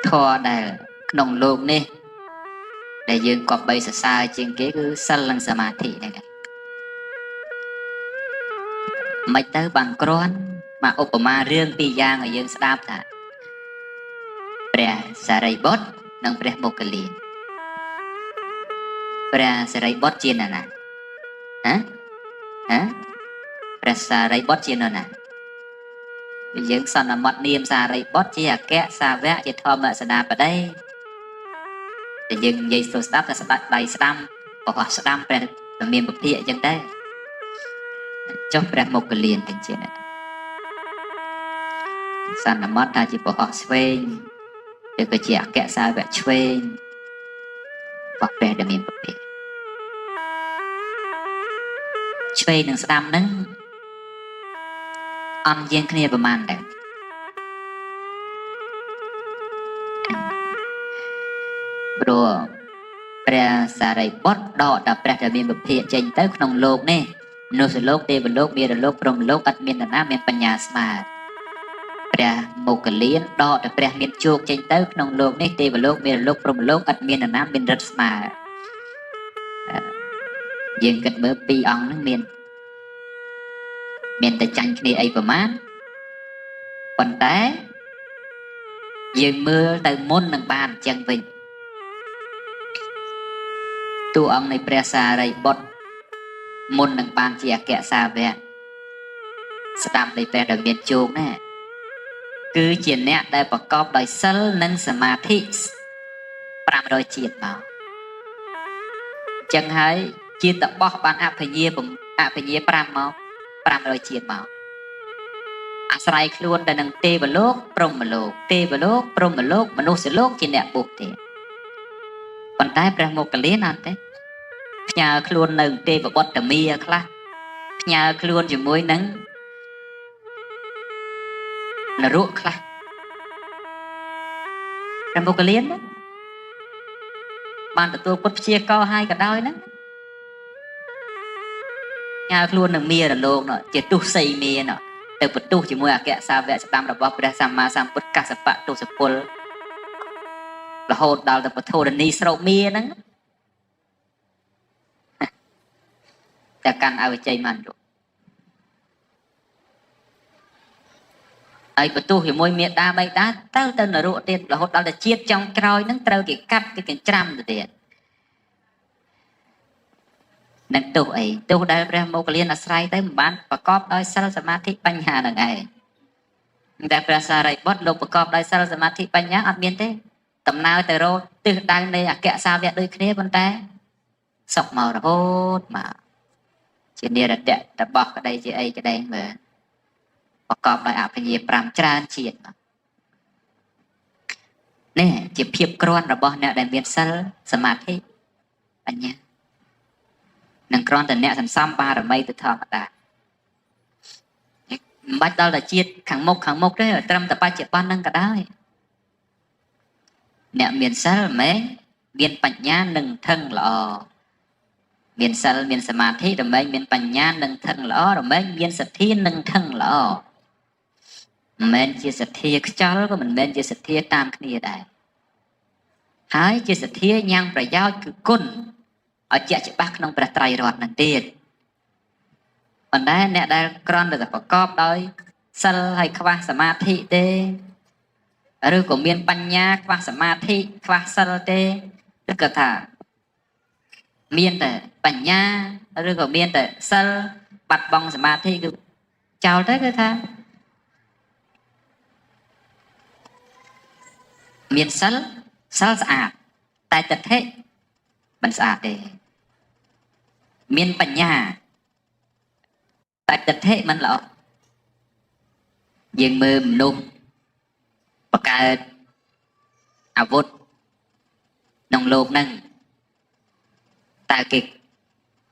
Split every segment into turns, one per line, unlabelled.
thọ đại nông lục nè để dương có bay sa sa trên cái cứ sân lăng samadhi này mấy tới bằng cron mà Obama riêng pi giang ở dương đáp thà Prea Saribot nâng Prea Mokali Prea Saribot chiên nè hả hả Prea Saribot chiên nè dương son là một niệm Saribot chỉ là kẻ sa vẽ chỉ thom ở sân đạp ở đây để dương dây số stop là start đầy stam và hoặc stam Prea là miền bắc địa chân đây cho Prea Mokali tình chiên này san là mất ta chỉ bỏ họ xoay để cái chị kẹt sao vậy xoay hoặc về để mình bật xoay đừng stam nâng ăn riêng kiaประมาณđấy bro Prea Saribot đọ đập Prea để mình bật hiện trên tớiក្នុងលោកនេះនៅសលោកទេវលោកមានលោកព្រំលោកអត់មាននរណាមានបញ្ញាស្មារព្រះមោគលានដកតែព្រះមានជោគចេញទៅក្នុងលោកនេះទេវលោកមានលោកព្រំលោកអត់មាននរណាមានរិទ្ធស្មើយើងគិតមើលពីរអង្គហ្នឹងមានតែចាញ់គ្នាអីប្រមាណប៉ុន្តែយើងមើលទៅមុននឹងបានអញ្ចឹងវិញតួអង្គនៃព្រះសារីបុត្រមុននឹងបានជាអគ្គសាវកស្ដាប់នៃព្រះដែលមានជោគណាគឺជាអ្នកដែលប្រកបដោយសិលនិងសមាធិ500ជាតិមកចឹងហើយជាតិបោះបានអភិញ្ញា5មក500ជាតិមកអាស្រ័យខ្លួនទៅនឹងទេវលោកព្រហ្មលោកទេវលោកព្រហ្មលោកមនុស្សលោកជាអ្នកបុកទេប៉ុន្តែព្រះមោគលានអត់ទេផ្ញើខ្លួននៅទេវបុត្រមាខ្លះផ្ញើខ្លួនជាមួយនឹងនរកខ្លះព្រះមោគលានបានទទួលពុតព្យាករឲ្យក៏ដោយណាញ៉ាខ្លួននឹងមានរលោកនោះជាទុសីមាននោះទៅបន្ទុះជាមួយអគ្គសាវកស្ដាំរបស់ព្រះសម្មាសម្ពុទ្ធកសបៈទុសពលរហូតដល់ទៅពធរនីស្រោបមានហ្នឹងតែកាន់ឲ្យជ័យមិនរួចហើយបន្ទុះជាមួយមេដាបៃតាទៅនរកទៀតរហូតដល់តែជាតិចុងក្រោយហ្នឹងត្រូវគេកាត់គេកញ្ច្រាំទៅទៀតនឹងទុះអីទុះដែលព្រះមោគលានអាស្រ័យទៅមិនបានប្រកបដោយសិលសមាធិបញ្ញានឹងឯងតែព្រះសារីបុត្រលោកប្រកបដោយសិលសមាធិបញ្ញាអត់មានទេដំណើរទៅរកទិសដៅនៃអគ្គសាវកដូចគ្នាប៉ុន្តែសុកមករហូតមកជានិរតៈរបស់ក្តីជាអីក្តីមើលប្រកបដោយអភិញ្ញា5ច្រើនជាតិនេះជាភាពគ្រាន់របស់អ្នកដែលមានសិលសមាធិបញ្ញានឹងគ្រាន់តែអ្នកសន្សំបារមីទៅធម្មតាមិនបាច់ដល់តែជាតិខាងមុខទេត្រឹមតែបច្ចុប្បន្នហ្នឹងក៏ដោយអ្នកមានសិលមែនមានបញ្ញានឹងថឹងល្អមានសិលមានសមាធិរមែងមានបញ្ញានឹងថឹងល្អរមែងមានសទ្ធានឹងថឹងល្អមិនមែនជាសទ្ធាខ្ចលក៏មិនមែនជាសទ្ធាតាមគ្នាដែរហើយជាសទ្ធាញ៉ាំងប្រយោជន៍គឺគុណឲ្យជាក់ច្បាស់ក្នុងព្រះត្រៃរតន៍នឹងទៀតប៉ុន្តែអ្នកដែលក្រន់តែប្រកបដោយសិលហើយខ្វះសមាធិទេឬក៏មានបញ្ញាខ្វះសមាធិខ្វះសិលទេឬក៏ថាមានតែបញ្ញាឬក៏មានតែសិលបាត់បង់សមាធិគឺចោលទៅគឺថាមានសិលស្អាតតែទិដ្ឋិមិនស្អាតទេមានបញ្ញាតែទិដ្ឋិមិនល្អយើងមើលមនុស្សបង្កើតអាវុធក្នុងโลกហ្នឹងតើគេ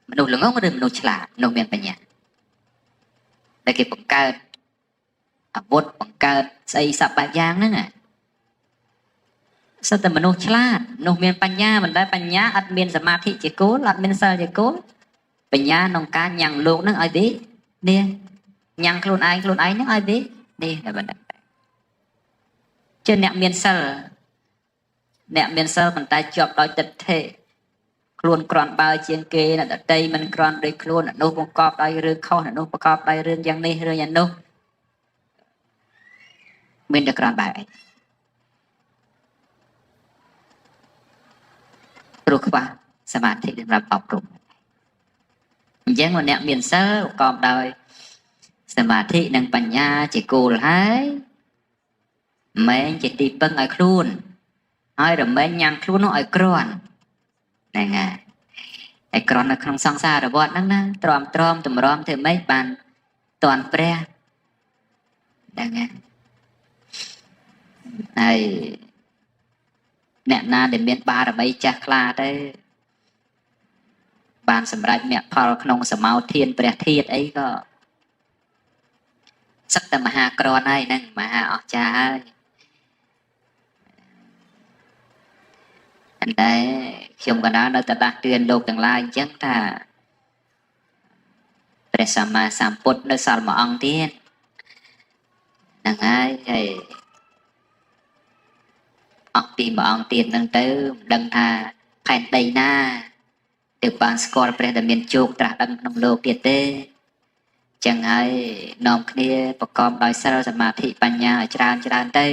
មនុស្សល្ងងឬមនុស្សឆ្លាតមនុស្សមានបញ្ញាតែគេបង្កើតអាវុធបង្កើតស្អីសពបែបយ៉ាងហ្នឹងសិតតែមនុស្សឆ្លាតមនុស្សមានបញ្ញាមិនដែលបញ្ញាអត់មានសមាធិជាគោលអត់មានសិលជាគោលបញ្ញាក្នុងការញ៉ាំងលោកហ្នឹងឲ្យទេនេះញ៉ាំងខ្លួនឯងហ្នឹងឲ្យទេនេះតែប៉ុណ្ណឹងជាអ្នកមានសិល nè miền sơ mình tay chọc đôi tịch thế luôn còn bao chiên kê là đây mình còn đây luôn là nô bông cọp đây rương không là nô bông cọp đây rương giang ni rương nhà nô mình được còn bài rồi quaสมาธิสำหรับปรับปรุงยังวันเนี้ยmiền sơ còn đời สมาธิនិងបញ្ញាជាគោលហើយមិនជាទីពឹងឲ្យខ្លួនហើយរមែងញ៉ាំខ្លួននោះឲ្យក្រាន់ហ្នឹងហើយឲ្យក្រាន់នៅក្នុងសង្សារវដ្តហ្នឹងណាទ្រាំទ្រាំតម្រាំធ្វើម៉េចបានតន់ព្រះហ្នឹងហើយអ្នកណាដែលមានបារមីចាស់ខ្លាទៅបានសម្រេចមគ្គផលក្នុងសមោធានព្រះធាតុអីក៏សឹកតែមហាក្រនហើយហ្នឹងមហាអស្ចារ្យហើយតែខ្ញុំក៏នៅតែដាស់តឿនលោកទាំងឡាយអញ្ចឹងថាព្រះសម្មាសម្ពុទ្ធនៅសល់មួយអង្គទៀតហ្នឹងហើយអស់ពីមួយអង្គទៀតហ្នឹងទៅមិនដឹងថាផែនដីណាទើបបានស្គាល់ព្រះដែលមានជោគត្រាស់ដឹងក្នុងលោកទៀតទេចឹងហើយនាំគ្នាប្រកបដោយសិលសមាធិបញ្ញាឲ្យច្រើនទៅ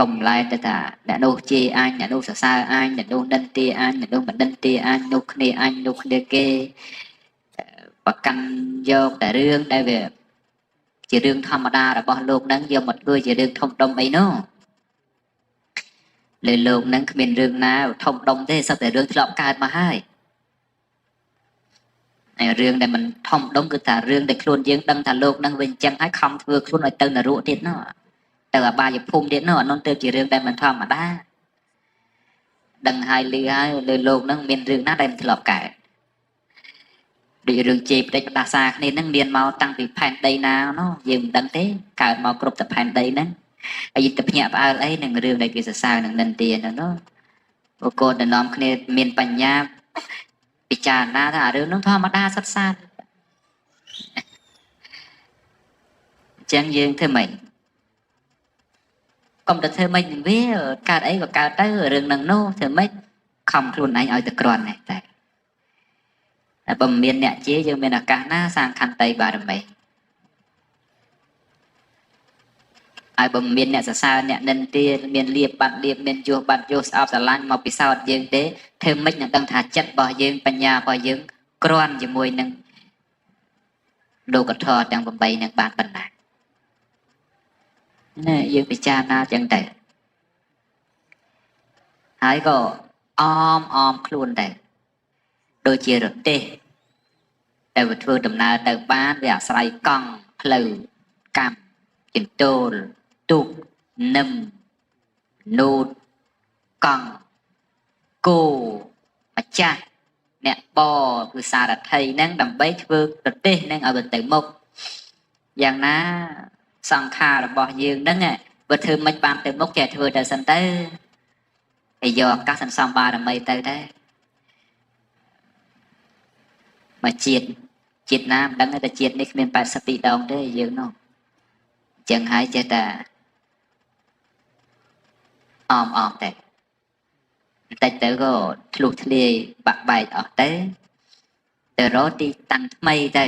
កុំឡែកទៅថាអ្នកនោះជេរអញអ្នកនោះសរសើរអញអ្នកនោះនិន្ទាអញអ្នកនោះមិននិន្ទាអញនោះគ្នាអញនោះគ្នាគេប្រកាន់យកតែរឿងដែលវាជារឿងធម្មតារបស់លោកហ្នឹងយកមកធ្វើជារឿងធំដុំអីនោះលើលោកហ្នឹងគ្មានរឿងណាធំដុំទេសុទ្ធតែរឿងធ្លាប់កើតមកហើយហើយរឿងដែលមិនធំដុំគឺថារឿងដែលខ្លួនយើងដឹងថាលោកហ្នឹងវិញចឹងហើយខំធ្វើខ្លួនឲ្យទៅនរកទៀតនោះទៅអបាយភូមិទៀតនោះអានោះទៅជារឿងដែលមិនធម្មតាដឹងហើយលឺហើយលើលោកហ្នឹងមានរឿងណាដែលមិនធ្លាប់កើតដូចរឿងជេរបដិបដាសាគ្នាហ្នឹងមានមកតាំងពីផែនដីណានោះយើងមិនដឹងទេកើតមកគ្រប់តែផែនដីហ្នឹងហើយទៅភ្ញាក់ផ្អើលអីនឹងរឿងដែលគេសរសើរនឹងនិន្ទាហ្នឹងនោះបុគ្គលដែលនាំគ្នាមានបញ្ញាពិចារណាថារឿងហ្នឹងធម្មតាសុទ្ធសាធអញ្ចឹងយើងធ្វើម៉េចកុំទៅធ្វើម៉េចនឹងវាកើតអីក៏កើតទៅរឿងហ្នឹងនោះធ្វើម៉េចខំខ្លួនឯងឲ្យទៅក្រាន់តែតែបើមិនមានអ្នកជាយើងមានឱកាសណាសាងខន្តីបារមីហើយបើមានអ្នកសរសើរអ្នកនិន្ទាមានលៀបបាត់លៀបមានយោបាត់យោស្អប់ស្រឡាញ់មកពិសោធន៍យើងទេធ្វើម៉េចនឹងដឹងថាចិត្តរបស់យើងបញ្ញារបស់យើងក្រាន់ជាមួយនឹងលោកធម៌ទាំង8នឹងបានប៉ុណ្ណាណែយើងពិចារណាចឹងទៅហើយក៏អមខ្លួនទៅដូចជារទេះតែវាធ្វើដំណើរទៅបានវាអាស្រ័យកង់ផ្លូវកម្មចិន្ទោលទូកនឹមនូតកង់គោម្ចាស់អ្នកបគឺសារថីហ្នឹងដើម្បីធ្វើប្រទេសហ្នឹងឲ្យទៅមុខយ៉ាងណាសង្ខាររបស់យើងហ្នឹងបើធ្វើមិនបានទៅមុខចេះធ្វើតែសិនទៅហើយយកឱកាសសន្សំបារមីទៅដែរមកជាតិណាមិនដឹងតែជាតិនេះគ្មាន82ដងទេយើងនោះអញ្ចឹងហើយចេះតែអមតែបន្តិចទៅក៏ធ្លុះធ្លាយបាក់បែកអស់ទៅរកទីតាំងថ្មីទៅ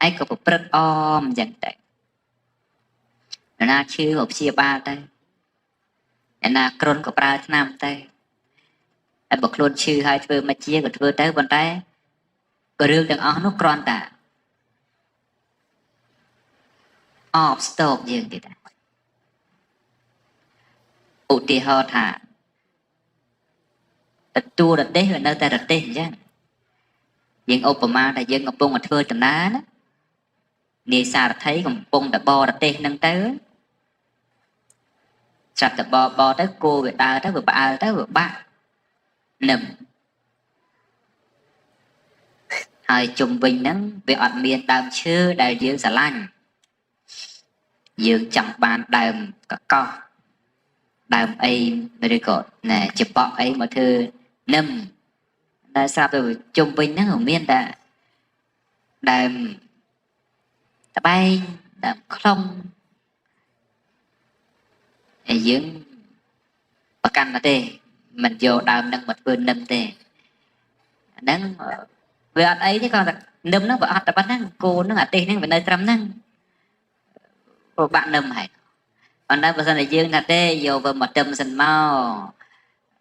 ឯងក៏ប្រព្រឹត្តអមអញ្ចឹងទៅណាឈឺក៏ព្យាបាលទៅណាគ្រុនក៏ប្រើថ្នាំទៅហើយបើខ្លួនឈឺហើយធ្វើមកជាក៏ធ្វើទៅប៉ុន្តែក៏រឿងទាំងអស់នោះគ្រាន់តែអបស្ទប់យើងទៀតឧទាហរណ៍ថាទទួលរទេសវានៅតែរទេសអញ្ចឹងយើងឧបមាថាយើងកំពុងតែធ្វើដំណើរណានាយសារថីកំពុងតែបរទេសហ្នឹងទៅចាប់តែបទៅគោវាដើរទៅវាផ្អើលទៅវាបាក់នឹមហើយជុំវិញហ្នឹងវាអត់មានដើមឈើដែលយើងស្រឡាញ់យើងចង់បានដើមកកោសដើមអីឬក៏ណែចបក់អីមកធ្វើនឹមតែស្រាប់តែជុំវិញហ្នឹងមានតែដើមត្បែងដើមខ្លុងហើយយើងប្រកាន់តែទេ mình vô đàm nâng một vườn nâm tê nâng về ở ấy chứ còn nâm nó vợ tập bắt nâng cô nó ở tê nâng về nơi trầm nâng cô bạn nâm hay còn đây bây giờ là dương thật tê vô vào một trầm sần mau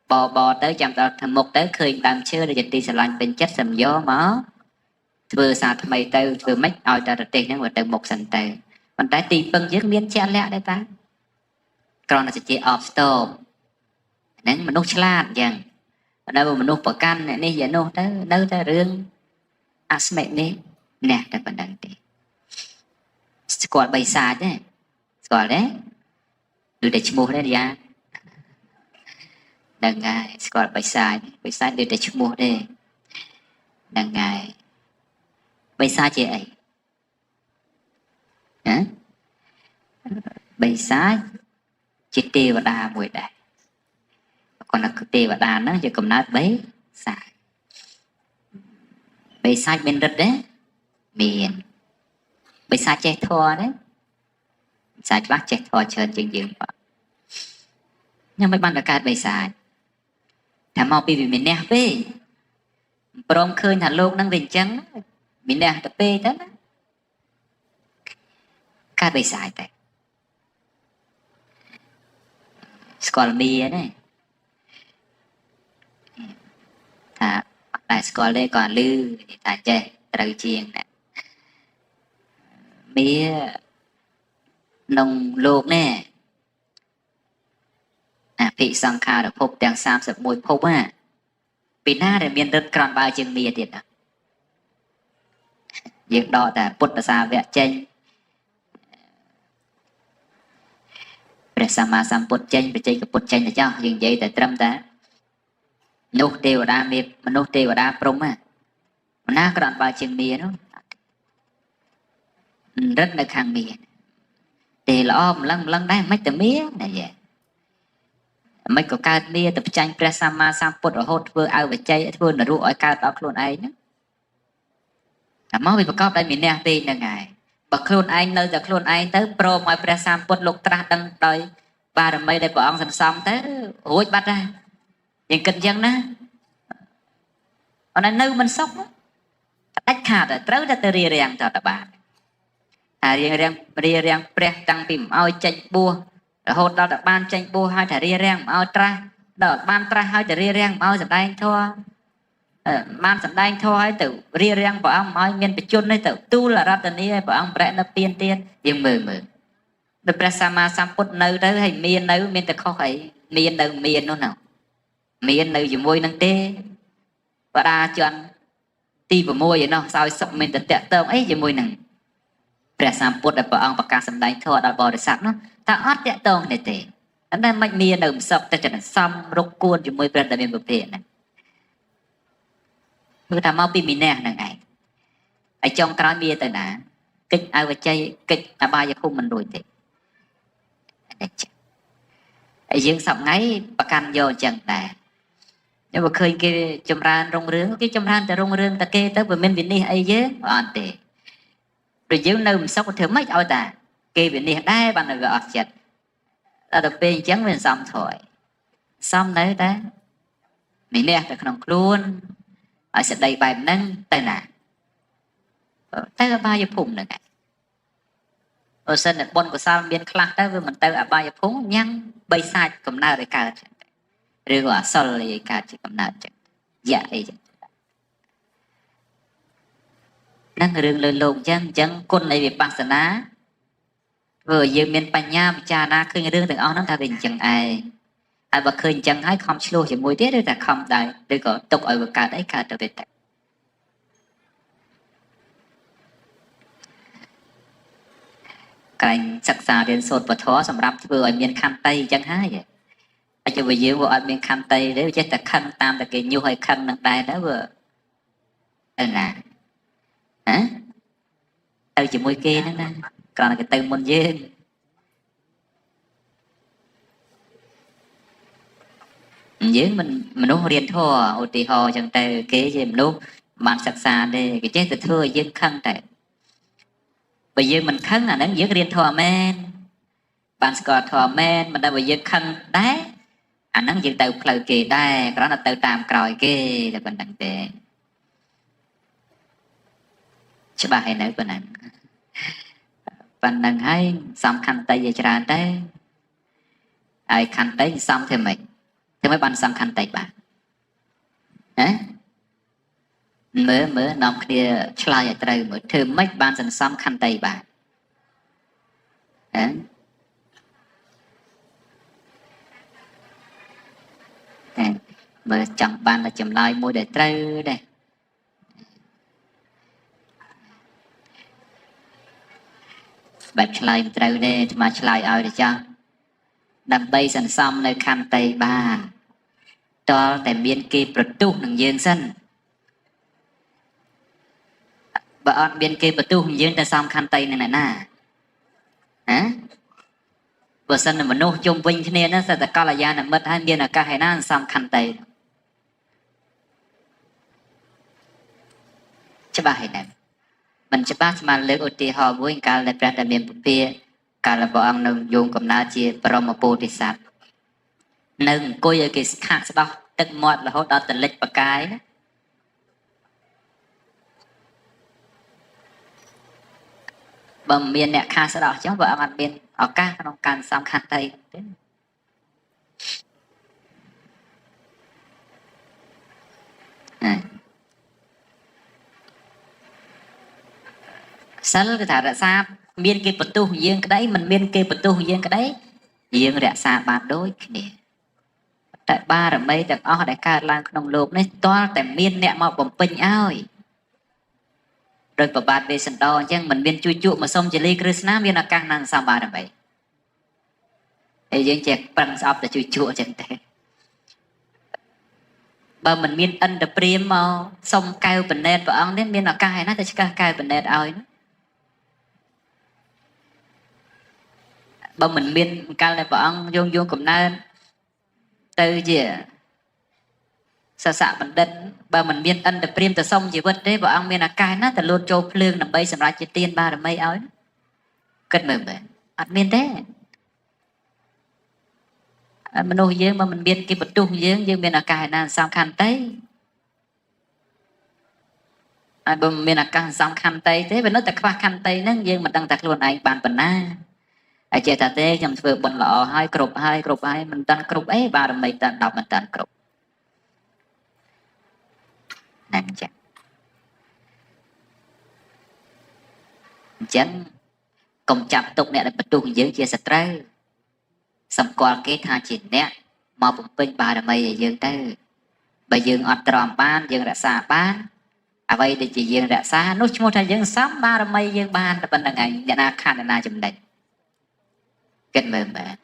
bò tới chạm tới một tới khơi đàm chưa để dịch đi xà lanh bên chất sầm gió máu vừa xa thầm mày tao vừa mấy oi ta tê nâng vào từ một sần tê còn trái tim phân giết miên cha lẹ đây ta còn là chỉ off stop nâng mà nút chlat chẳng đâu mà nút bờ can này đi giờ nút tới đâu ta rương asmet này nè ta vẫn đang đi squat bay xa chứ squat đấy đưa để mua đấy đi à đằng ngày squat bay xa đưa để mua đây đằng ngày bay xa chị ấy hả bay xa chỉ tê và đa mùi đại còn là tê và đa nó chỉ cầm nát bấy xài bấy sai bên đất đấy miền bấy sai che thua đấy sai bác che thua chơi chừng dừng nhưng mấy bạn đã cài bấy sai thằng mau bị mình nè bê prom khơi thằng lô năng bình trắng mình nè tập bê đó cài bấy sai tại school mì đấy à tại school đây còn lư tại chơi trời chiên nè mía nông luộc nè à bị sang khao được phụp tiếng sam sập môi phụp á bị na để miền đất còn bao chừng mía tiền à việc đó là bút là sao vẽ tranh để sao mà sam bút tranh bị chơi cái bút tranh là cho dừng vậy tại trâm ta nốt tiêu đa miệt mà nốt tiêu đa prom á na còn bao chừng mía đó rất là khang mía thì là ôm lăng đây mấy tờ mía này vậy mấy có cao mía tập tranh presama samput ở hốt vừa ao về chơi vừa là ruộng ở cao đó luôn ấy nữa là máu bị bọc đây mình nè tin là ngày bậc luôn anh nơi giờ luôn anh tới pro mọi presamput lục tra đăng đời ba rồi mấy đây bỏ ông xong tới hối bắt ra nhưng kinh dân đó còn là nơi mình sốc tách hạt rồi trớ ra từ rìa rèn cho các bạn rìa rèn pre tăng tìm ao tranh bua hốt đó là ban tranh bua hai thẻ rìa rèn ao tra đó ban tra hai thẻ rìa rèn ao sẵn đây thua ban sẵn đây thua hai từ rìa rèn của ông ao miền bị chôn đây từ tu là ra từ này của ông bẹn nó tiên nhưng mờ được prasama samput nơi tới hay miền nơi miền từ khó ấy miền đâu miền nó nào miền nơi dùng môi năng tê và đa chọn ti vào môi vậy nó sao sập miền từ tẹt tôm ấy dùng môi năngព្រះសម្ពុទ្ធដែលព្រះអង្គប្រកាសសម្ដែងធម៌ដល់បរិស័ទនោះតើអត់តាក់ទងនេះទេតែមិនមាននៅសពតែចំណសំរុកគួនជាមួយព្រះដែលមានប្រភេទហ្នឹងគឺថាមកពីមីនះហ្នឹងឯងហើយចុងក្រោយមានទៅណាកិច្ចអវជ័យកិច្ចអបាយភូមិមិនរួចទេហើយយើងសប្ងៃប្រកាន់យកអញ្ចឹងដែរnhưng mà khơi kia châm ran rong rướng cái châm ran từ rong rướng ta kê tới vừa bên việt nam ấy chứ còn thế rồi dưới nơi mình sốc thứ mấy ao ta kê việt nam đây bạn là gọt chặt là được bên trắng bên xong thôi xong đấy ta mình nè được không luôn ở sẽ đầy bài nâng tay nè tay là bao nhiêu phùng nữa này ở sân là bon của sao biên khăn tới với mình tay ở bao nhiêu phùng nhăn bay sai cầm nào để cả rồi gọi sol là cả chỉ cầm nào chứ dạ đây năng rừng lợn lộn chân côn này bị băng sơn á vừa dương miền bành nha cha na khơi rừng từng áo nó ta bình chẳng ai ai bậc khơi chẳng hay không slow chỉ mùi tiết đấy là không đại được có tục ở vực cả đấy cả trở về tại cảnh sắc xa đến sốt và thó sầm rập vừa ở miền khăn tây chẳng hay vậy ai cho vừa dương vừa ở miền khăn tây đấy chết ta khăn tam ta cái nhu hay khăn nặng đai đó vừa là hả từ chỉ môi kia đó nè còn là cái từ môn dương dưới mình nuốt riêng thua ô tì hồ chẳng từ kế gì mình nuốt bạn sạch xa đây cái chết từ thưa dương khăn tại bây giờ mình khăn là nó dương riêng thua men bạn score thua men mình đã bây giờ khăn đấy អាហ្នឹងយើងទៅផ្លូវគេដែរគ្រាន់តែទៅតាមក្រោយគេតែប៉ុណ្្នឹងទេច្បាស់ហើយនៅប៉ុណ្ណឹងប៉ុណ្្នឹងហើយសំខាន់តីឲ្យច្រើនទេហើយខន្តីសំធ្វើម៉េចធ្វើម៉េចបានសំខាន់តីបាទណាមើលនាំគ្នាឆ្លើយឲ្យត្រូវមើលធ្វើម៉េចបានសន្សំខន្តីបាទតែមើលចង់បានតែចម្លើយមួយដែលត្រូវដែរបែបឆ្លើយមិនត្រូវទេអាត្មាឆ្លើយឲ្យទៅចាស់ដើម្បីសន្សំនៅខន្តីបានតលតែមានគេប្រទុះនឹងយើងសិនបើអត់មានគេប្រទុះនឹងយើងតែសំខន្តីនឹងណាណាបើសិនមនុស្សជុំវិញគ្នាហ្នឹងសិតតែកល្យាណមិត្តហើយមានឱកាសឯណាសំខាន់តែច្បាស់ហើយណាមិនច្បាស់ស្មានលើកឧទាហរណ៍មួយកាលដែលព្រះតែមានពុទ្ធិកាលព្រះអង្គនៅយងកំណើតជាបរមពោធិសត្វនៅអង្គុយឲ្យគេស្ខាក់ស្ដោះទឹកមាត់រហូតដល់តលិចបកាយណាបើមានអ្នកខាស្ដោះអញ្ចឹងបើអត់មានឱកាសក្នុងការសំខាន់តែទេសិលគឺថារក្សាមានគេបន្ទុះយើងក្តីមិនមានគេបន្ទុះយើងក្តីយើងរក្សាបានដូចគ្នាតែបារមីទាំងអស់ដែលកើតឡើងក្នុងលោកនេះតលតែមានអ្នកមកបំពេញឲ្យដោយប្របាទវេស្សន្តរអញ្ចឹងមិនមានជួយជក់មកសុំជាលីគ្រឹស្ណាមានឱកាសណាស់សម្បារមីហើយយើងចេះប្រឹងស្អប់តែជួយជក់អញ្ចឹងទេបើមិនមានអិនតព្រាមមកសុំកែវបណ្ណេតព្រះអង្គនេះមានឱកាសឯណាទៅឆ្កាស់កែវបណ្ណេតឲ្យបើមិនមានកាលដែលព្រះអង្គយងកំណើតទៅជាសសៈបណ្ឌិតបើមិនមានអន្តព្រាមទៅសុំជីវិតទេព្រះអង្គមានឱកាសណាទៅលូតចូលភ្លើងដើម្បីសម្រេចជាទានបារមីឲ្យគិតមើលមើលអត់មានទេមនុស្សយើងបើមិនមានគេបន្ទុះយើងមានឱកាសណាសំខាន់ទេហើយបើមិនមានឱកាសសំខាន់ទេវានៅតែខ្វះខន្តីហ្នឹងយើងមិនដឹងតែខ្លួនឯងបានប៉ុណ្ណាហើយចេះតែទេខ្ញុំធ្វើបុណ្យល្អហើយគ្រប់ហើយមិនតាន់គ្រប់អីបារមីតាន់10មិនតាន់គ្រប់ណាស់ចាអញ្ចឹងកុំចាប់ទុកអ្នកដែលបន្ទុះយើងជាសត្រូវសម្គាល់គេថាជាអ្នកមកបំពេញបារមីឲ្យយើងទៅបើយើងអត់ទ្រាំបានយើងរក្សាបានអ្វីដែលជាយើងរក្សានោះឈ្មោះថាយើងសំបារមីយើងបានតែប៉ុណ្្នឹងឯងអ្នកណាខាត់អ្នកណាចំណេញគិតមើលបាទ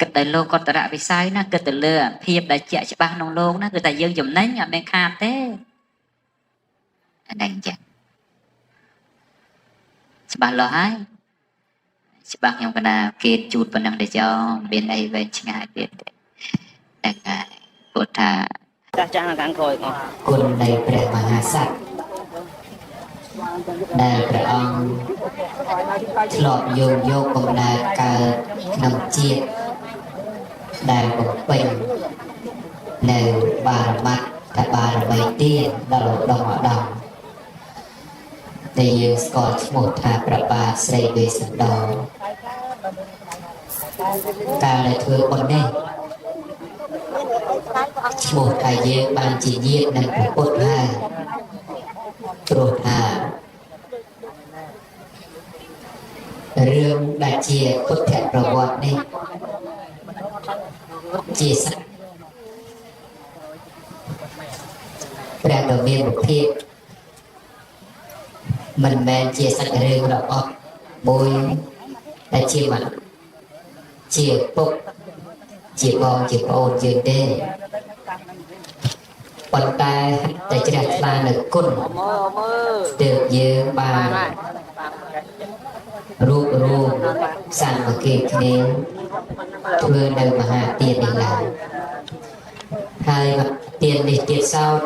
គិតទៅលោកកតរៈវិស័យណាគិតទៅលើភាពដែលជាក់ច្បាស់ក្នុងលោកណាគឺតែយើងចំណេញអត់មានខាតទេអានេះចឹងច្បាស់លាស់ហើយច្បាស់ខ្ញុំកណាគេជូតប៉ុណ្ណឹងទេចោមានអីវែងឆ្ងាយទៀតទេតែពុទ្ធថាចាស់ខាងក្រោយគុណនៃព្រះមហាក្សត្រដែលព្រះអង្គឆ្លប់យកកំណើតកើតក្នុងជាតិដែលបំពេញនៅបារមត្តតែបារមីទានដល់ឧត្តមឧត្តមដែលយើងស្គាល់ឈ្មោះថាព្រះបាទស្រីវេស្សន្តរកាលដែលធ្វើបុណ្យនេះឈ្មោះថាយើងបានជាញាតិនឹងព្រះពុទ្ធហើយព្រោះថារឿងដែលជាពុទ្ធប្រវត្តិនេះជាសត្វព្រះដ៏មានភាពមិនមែនជាសាច់រឿងរបស់មួយដែលជាមិនជាពុកជាបងជាប្អូនយើងទេប៉ុន្តែតែជ្រះថ្លានៅគុណទើបយើងបានរួបរួមសាមគ្គីគ្នាធ្វើនៅមហាទាននេះឡើងហើយទាននេះទៀតសោត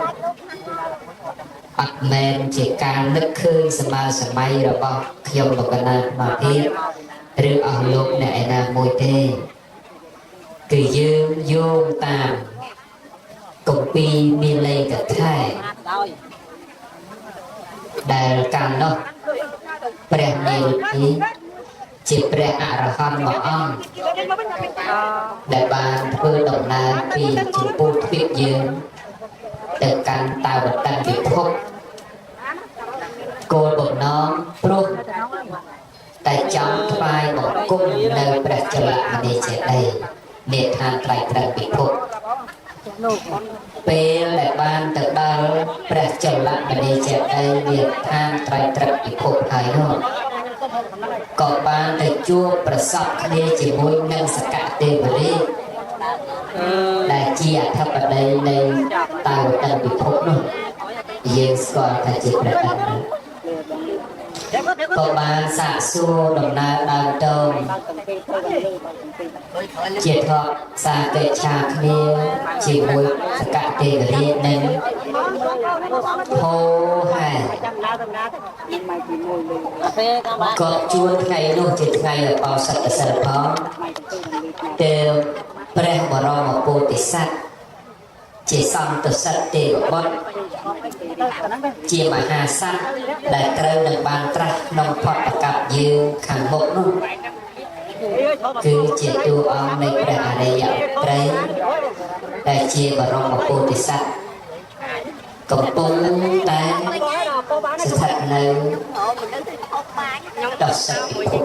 អត់មែនជាការនឹកឃើញសម័យរបស់ខ្ញុំលោកកណាមកទៀតឬអស់លោកអ្នកឯណាមួយទេ
គឺយើងយោងតាមកម្ពីមានលេខកថាដែលកាលនោះព្រះនាងជាព្រះអរហន្តមួយអង្គដែលបានធ្វើដំណើរពីចំពោះទ្វីបយើងទៅកាន់តាវតិនពិភពគោលបំណងព្រោះតែចង់ថ្វាយបង្គំនៅព្រះចលមនីចេតិយនេឋានត្រៃត្រឹកពិភពពេលដែលបានទៅដល់ព្រះចលមនីចេតិយនេឋានត្រៃត្រឹកពិភពហើយនោះក៏បានទៅជួបប្រសពគ្នាជាមួយនឹងសកទេវរាជដែលជាអធិបតីនៃតាវតិនពិភពនោះយើងស្គាល់ថាជាព្រះអរិយក៏បានសាកសួរដំណើរដើមតងជាថតសាកេឆាគ្នាជាមួយសកទេវរាជនិងហោហែក៏ជួនថ្ងៃនោះជាថ្ងៃបោសិទ្ធសិលផងទៅព្រះបរមពុទ្ធិសត្វជាសន្តសិទ្ធទេវបុត្រជាមហាសត្វដែលត្រូវនឹងបានត្រាស់ក្នុងផតកັບយើងខាងមុខនោះគឺជាតួអង្គនៃព្រះអរិយត្រីដែលជាបរមពុទ្ធិសត្វកំពុងតែស្ថិតនៅដស្សពិភព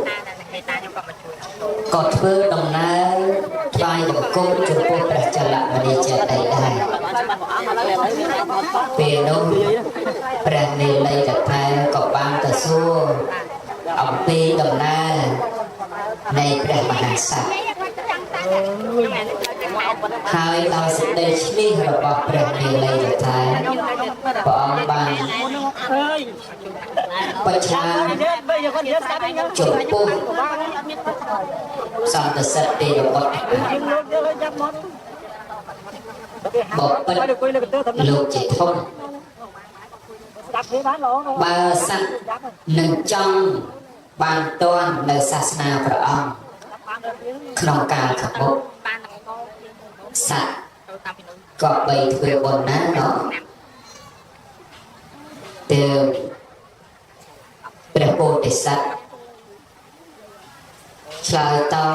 ក៏ធ្វើដំណើរថ្វាយបង្គំចំពោះព្រះចលមនីចេតិយដែរពេលនោះព្រះនាលីកថាក៏បានទៅសួរអំពីដំណើរនៃព្រះមហាក្សត្រហើយដល់សេចក្តីឈ្មោះរបស់ព្រះនាលីកថាព្រះអង្គបានបច្ឆាចំពោះសន្តសិទ្ធទេវបុត្របបិទ្ធលោកជាធំបើសត្វនឹងចង់បានតន់នៅសាសនាព្រះអង្គក្នុងកាលខាងមុខសត្វក៏បីធ្វើបុណ្យណាណោះទៅព្រះពោធិសត្វឆ្លើយតប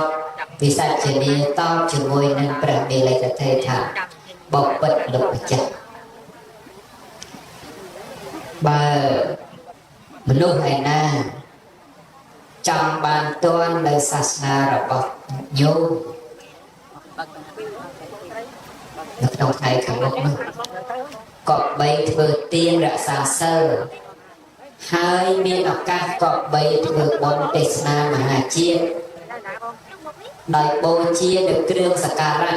វិសាចនីតបជាមួយនឹងព្រះមេលីកទេថាបបិទ្ធលោកម្ចាស់បើមនុស្សឯណាចង់បានតន់នៅសាសនារបស់ញោមនៅក្នុងថ្ងៃខាងមុខនោះក៏បីធ្វើទានរក្សាសិលហើយមានឱកាសក៏បីធ្វើបុណ្យទេសនាមហាជាតិដោយបូជានៅគ្រឿងសក្ការៈ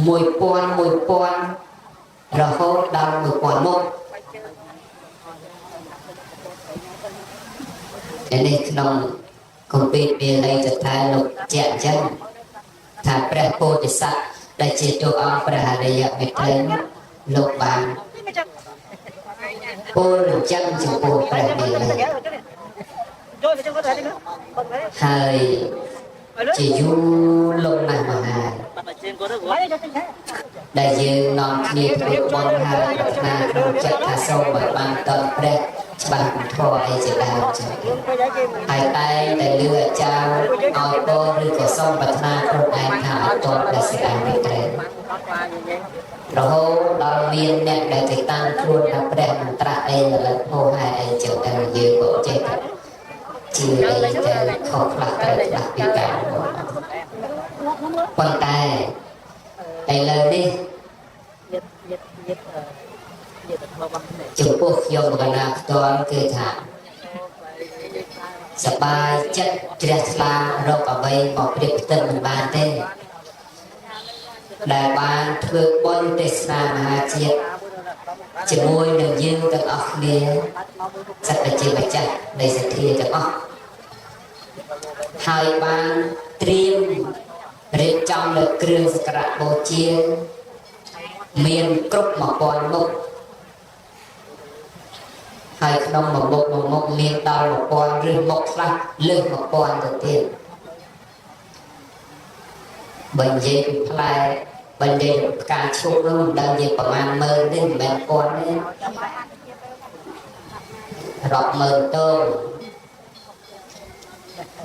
1000រហូតដល់1000មុខនេះក្នុងគម្ពីរពាលីកថាលោកជាក់ចឹងថាព្រះពោធិសត្វដែលជាតួអង្គព្រះអរិយមេត្រីលោកបានពោលអញ្ចឹងចំពោះព្រះនាងហើយជាយូរលំណាស់មកហើយដែលយើងនាំគ្នាធ្វើបុណ្យហើយប្រាថ្នាក្នុងចិត្តថាសូមឲ្យបានតន់ព្រះច្បាស់ធម៌អីជាដើមចឹងហើយតែលឺអាចារ្យឲ្យពរឬក៏សូមប្រាថ្នាខ្លួនឯងថាឲ្យតន់ព្រះសិកាមេត្រីរហូតដល់មានអ្នកដែលទៅតាំងខ្លួនថាព្រះមន្ត្រាអីលើហោហែអីចឹងតែយើងក៏ចេះតែជាអីតែខុសខ្លះត្រូវខ្លះពីការប៉ុន្តែឥឡូវនេះចំពោះខ្ញុំកណាផ្ទាល់គឺថាសប្បាយចិត្តជ្រះថ្លារកអ្វីមកព្រៀបផ្ទឹមមិនបានទេដែលបានធ្វើបុណ្យទេសនាមហាជាតិជាមួយនឹងយើងទាំងអស់គ្នាសិតតែជាម្ចាស់នៃសទ្ធាទាំងអស់ហើយបានត្រៀមរៀបចំលើគ្រឿងសក្ការៈបូជាមានគ្រប់1000មុខហើយក្នុងមួយមុខមានដល់1000ឬមុខខ្លះលើស1000ទៅទៀត bệnh gì lại bệnh gì càng chúc luôn đang gìประมาณ10,000នេះមិនមែនពាន់ទេរាប់ម៉ឺនតោ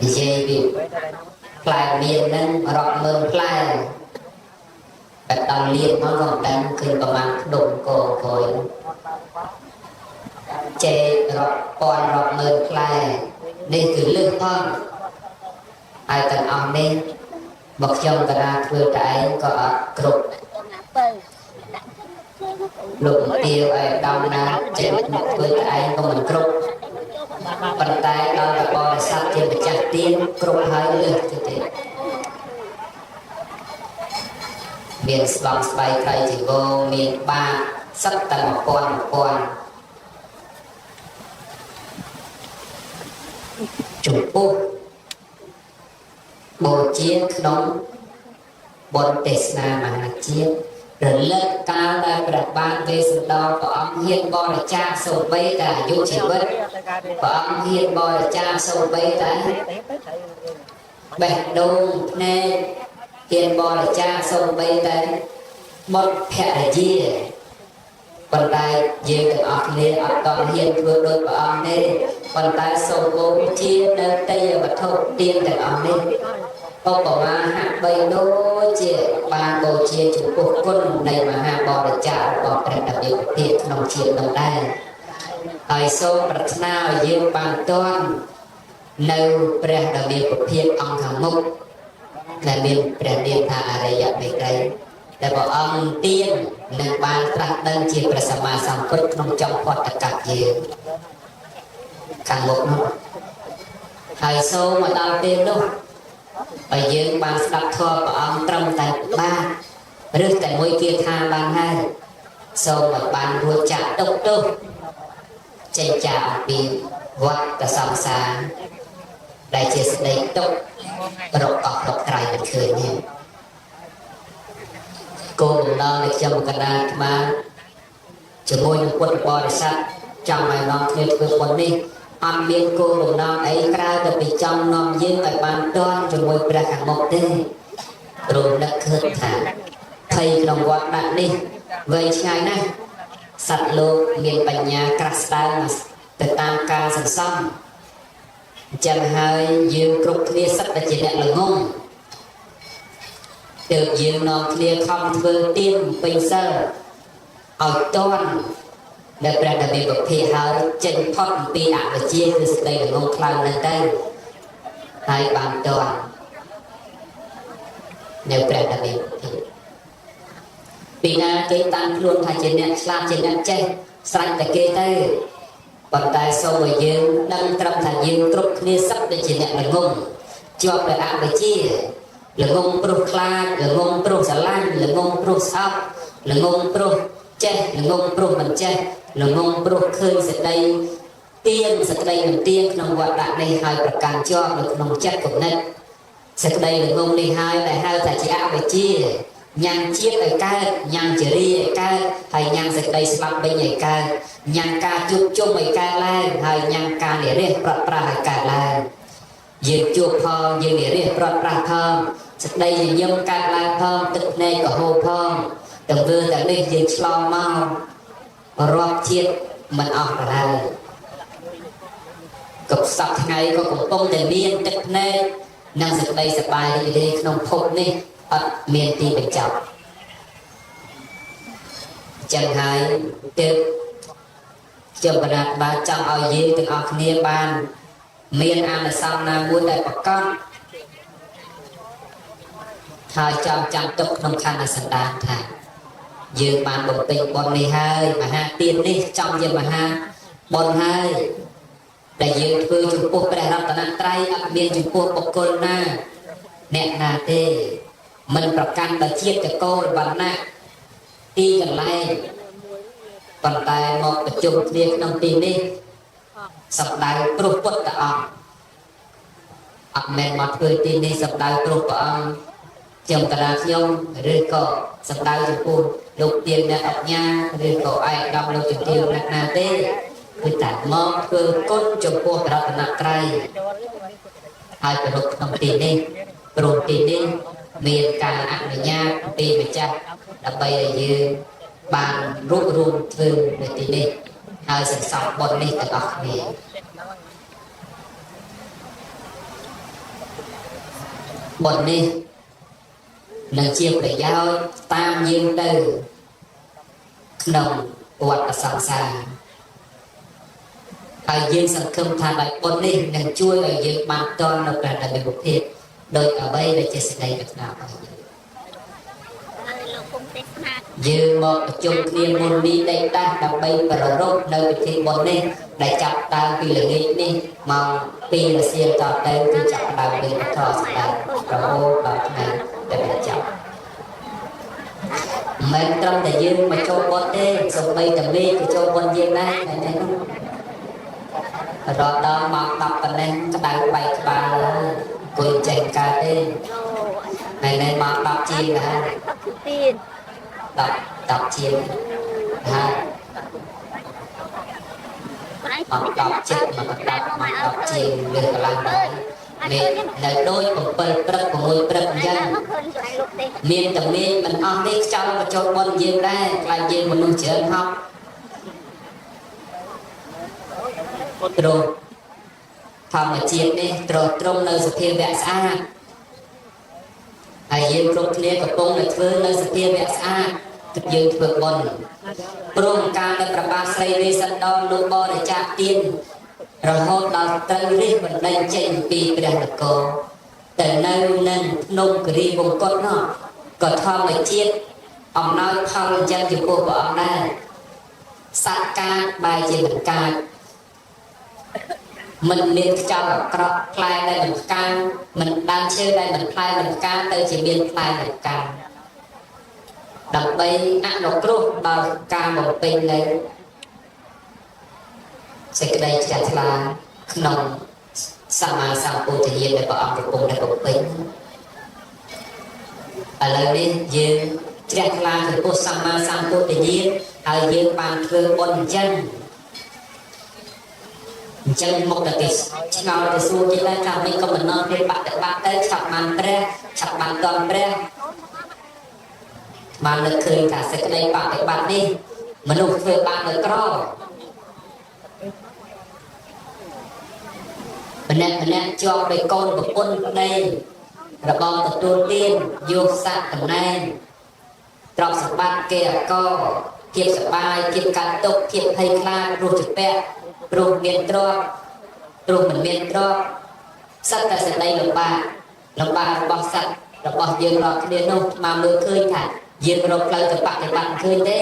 និយាយពីផ្លែមានហ្នឹងរាប់ម៉ឺនផ្លែតែដល់លៀនមកក៏ដឹងគឺប្រមាណដុំកកយចេរាប់ពាន់រាប់ម៉ឺនផ្លែនេះគឺលឺផងហើយទាំងអស់នេះមកខ្ញុំតារាធ្វើតែឯងក៏អត់គ្រប់លោកទាវឯដំណាចេះធ្វើតែឯងក៏មិនគ្រប់ប៉ុន្តែដល់តែបរិស័ទជាម្ចាស់ទានគ្រប់ហើយលើសទៅទៀតមានស្លំស្បៃក្រៃជីវរមានបាតសិតតែ1000ចំពោះបូជាក្នុងបុណ្យទេសនាមហាជាតិរលឹកកាលដែលព្រះបាទវេស្សន្តរព្រះអង្គហ៊ានបរិច្ចាគសូម្បីតែអាយុជីវិតព្រះអង្គហ៊ានបរិច្ចាគសូម្បីតែបេះដូងភ្នែកហ៊ានបរិច្ចាគសូម្បីតែបុត្រភរិយាប៉ុន្តែយើងទាំងអស់គ្នាអត់តហ៊ានធ្វើដូចព្រះអង្គទេប៉ុន្តែសូមបូជានៅទេយ្យវត្ថុទានទាំងអស់នេះឧបមាហាក់បីដូចជាបានបូជាចំពោះគុណនៃមហាបរិច្ចាគរបស់ព្រះតេយ្យភាពក្នុងជាតិនោះដែរហើយសូមប្រាថ្នាឲ្យយើងបានទាន់នៅព្រះដ៏មានពភាពអង្គខាងមុខដែលមានព្រះនាមថាអរិយមេត្រីដែលព្រះអង្គទាននឹងបានត្រាស់ដឹងជាព្រះសម្មាសម្ពុទ្ធក្នុងចំផតកៈយើងខាងមុខនោះហើយសូមមកដល់ពេលនោះហើយយើងបានស្ដាប់ធម៌ព្រះអង្គត្រឹមតែបានឬតែមួយគាថាបានហើយសូមឲ្យបានរួចចាក់ទុកទោសចេញចាកអំពីវដ្តសង្សារដែលជាស្ដីទុក្ខរកអស់រកក្រៃមិនឃើញទេគោលបំណងនៃខ្ញុំកណ្ដាលអាត្មាជាមួយនឹងពុទ្ធបរិស័ទចង់ឲ្យនាំគ្នាធ្វើបុណ្យនេះអត់មានគោលបំណងអីក្រៅតែពីចង់នាំយើងឲ្យបានទាន់ជាមួយព្រះខាងមុខទេព្រោះនឹកឃើញថាភ័យក្នុងវត្តដាក់នេះវែងឆ្ងាយណាស់សត្វលោកមានបញ្ញាក្រាស់ស្ដើងទៅតាមការសន្សំអញ្ចឹងហើយយើងគ្រប់គ្នាសិតតែជាអ្នកល្ងងទើបយើងនាំគ្នាខំធ្វើទានពេញសិលឲ្យទាន់ដែលព្រះតេយ្យភាពហើយចេញផុតអំពីអវិជ្ជាគឺសេចក្តីល្ងងខ្លាំងហ្នឹងទៅហើយបានទាន់នៅព្រះតេយ្យភាពពីណាគេតាំងខ្លួនថាជាអ្នកឆ្លាតជាអ្នកចេះស្រេចតែគេទៅប៉ុន្តែសូមឲ្យយើងដឹងត្រឹមថាយើងគ្រប់គ្នាសឹកតែជាអ្នកល្ងងជាប់តែអវិជ្ជាល្ងងព្រោះខ្លាចល្ងងព្រោះស្រឡាញ់ល្ងងព្រោះស្អប់ល្ងងព្រោះចេះល្ងងព្រោះមិនចេះល្ងងព្រោះឃើញសេចក្តីទៀងសេចក្តីមិនទៀងក្នុងវត្តដាក់នេះហើយប្រកាន់ជាប់នៅក្នុងចិត្តគំនិតសេចក្តីល្ងងនេះហើយដែលហៅថាជាអវិជ្ជាញ៉ាំជាតិឲ្យកើតញ៉ាំជារីឲ្យកើតហើយញ៉ាំសេចក្តីស្លាប់វិញឲ្យកើតញ៉ាំការជួបជុំឲ្យកើតឡើងហើយញ៉ាំការនិរះប្រត់ប្រាស់ឲ្យកើតឡើងយើងជួបផងយើងនិរះប្រត់ប្រាស់ផងសេចក្តីញញឹមកើតឡើងផងទឹកភ្នែកក៏ហូរផងទាំងធ្វើទាំងនេះយើងឆ្លងមករាប់ជាតិមិនអស់ទៅហើយកុំសប្ថ្ងៃក៏កំពុងតែមានទឹកភ្នែកនិងសេចក្តីសប្បាយរីករាយក្នុងភពនេះអត់មានទីបញ្ចប់ចឹងហើយទើបខ្ញុំកណាត់បានចង់ឲ្យយើងទាំងអស់គ្នាបានមានអានិសង្សណាមួយដែលប្រកបហើយចាំចាំទុកក្នុងខណ្ឌសន្តានថាយើងបានបំពេញបុណ្យនេះហើយមហាទាននេះចំជាមហាបុណ្យហើយដែលយើងធ្វើចំពោះព្រះរតនត្រ័យអត់មានចំពោះបុគ្គលណាអ្នកណាទេមិនប្រកាន់ដល់ជាតិតកូលវណ្ណៈទីកន្លែងប៉ុន្តែមកប្រជុំគ្នាក្នុងទីនេះសម្ដៅព្រោះពុទ្ធអង្គអត់មែនមកធ្វើទីនេះសម្ដៅព្រោះព្រះអង្គខ្ញុំតារាខ្ញុំឬក៏សម្ដៅចំពោះលោកទានអ្នកអញ្ញាឬក៏ឯកឧត្តមលោកជំទាវអ្នកណាទេគឺតែមកធ្វើគុណចំពោះរតនត្រ័យហើយប្រពក្នុងទីនេះព្រោះទីនេះ មានការអនុញ្ញាតពីម្ចាស់ដើម្បីឲ្យយើងបានរួបរวมធ្វើនៅទីនេះហើយសន្សំបុណ្យនេះទាំងអស់គ្នាបុណ្យនេះនឹងជាប្រយោជន៍តាមយើងទៅក្នុងវដ្តសង្សារហើយយើងសង្ឃឹមថាដោយបុណ្យនេះនឹងជួយឲ្យយើងបានតន់នៅព្រះនិព្វានដោយអ្វីដែលជាសេចក្តីប្រាថ្នារបស់យើងមកប្រជុំគ្នាមុននេះដេកដាស់ដើម្បីប្រារព្ធនៅពិធីបុណ្យនេះដែលចាប់ដើមពីល្ងាចនេះមក2 ល្សៀងតទៅគឺចាប់ដើមពីពធស្ដាប់រហូតដល់ថ្ងៃដែលបញ្ចប់មិនត្រឹមតែយើងមកចូលបុណ្យទេសូម្បីតែមេក៏ចូលបុណ្យយើងដែរថ្ងៃនេះរត់ដល់មក10ប៉ុណ្ណេះក្តៅបែកក្បាលគួយចេញកើតទេថ្ងៃនេះមក10ជាងដែរ10ជាងហើយមក10ជាងមក10ជាងលើកន្លងដែរមាននៅដូច7ព្រឹក6ព្រឹកអញ្ចឹងមានតែមានមិនអស់នេះខ្ចោលបញ្ចូលបុណ្យយើងដែរខ្លាចយើងមនុស្សច្រើនហោះត្រង់ធម្មជាតិនេះត្រង់នៅសភាវៈស្អាតហើយយើងគ្រប់គ្នាកំពុងតែធ្វើនៅសភាវៈស្អាតយើងធ្វើបុណ្យព្រមការដែលព្រះបាទស្រីវេស្សន្តរលោកបរិច្ចាគទានរហូតដល់ត្រូវរិះបណ្ដេញចេញពីព្រះនគរតែនៅនឹងភ្នំគិរីវង្គតនោះក៏ធម្មជាតិអំណោយផលអញ្ចឹងចំពោះព្រះអង្គដែរសត្វកាចបែរជាមិនកាចមិនមានខ្យល់អាក្រក់ផ្លែដែលមិនផ្កាមិនដើមឈើដែលមិនផ្លែមិនផ្កាទៅជាមានផ្លែមិនផ្កាដើម្បីអនុគ្រោះដល់ការបំពេញនៅសេចក្តីជ្រះថ្លាក្នុងសម្មាសម្ពុទ្ធញ្ញាណដែលព្រះអង្គកំពុងតែបំពេញឥឡូវនេះយើងជ្រះថ្លាចំពោះសម្មាសម្ពុទ្ធញ្ញាណហើយយើងបានធ្វើបុណ្យអញ្ចឹងមកតែគេឆ្ងល់ទៅសួរគេដែរថាមិនក៏មិននន់ពេលបដិបត្តិទៅឆាប់បានព្រះឆាប់បានតន់ព្រះបានលើកឃើញថាសេចក្តីបដិបត្តិនេះមនុស្សធ្វើបាននៅក្រម្នាក់ជាប់ដោយកូនប្រពន្ធប្តីរបស់ទទួលទានយកស័ក្តិតំណែងទ្រព្យសម្បត្តិគេអកភាពសបាយភាពកាត់ទុកភាពភ័យខ្លាចរស់ជាពាក់ព្រោះមានទ្រព្យព្រោះមិនមានទ្រព្យសត្វតែសេចក្តីលំបាករបស់សត្វរបស់យើងរាល់គ្នានោះមកមើលឃើញថាយើងរកផ្លូវទៅបប្រតិបត្តិឃើញទេ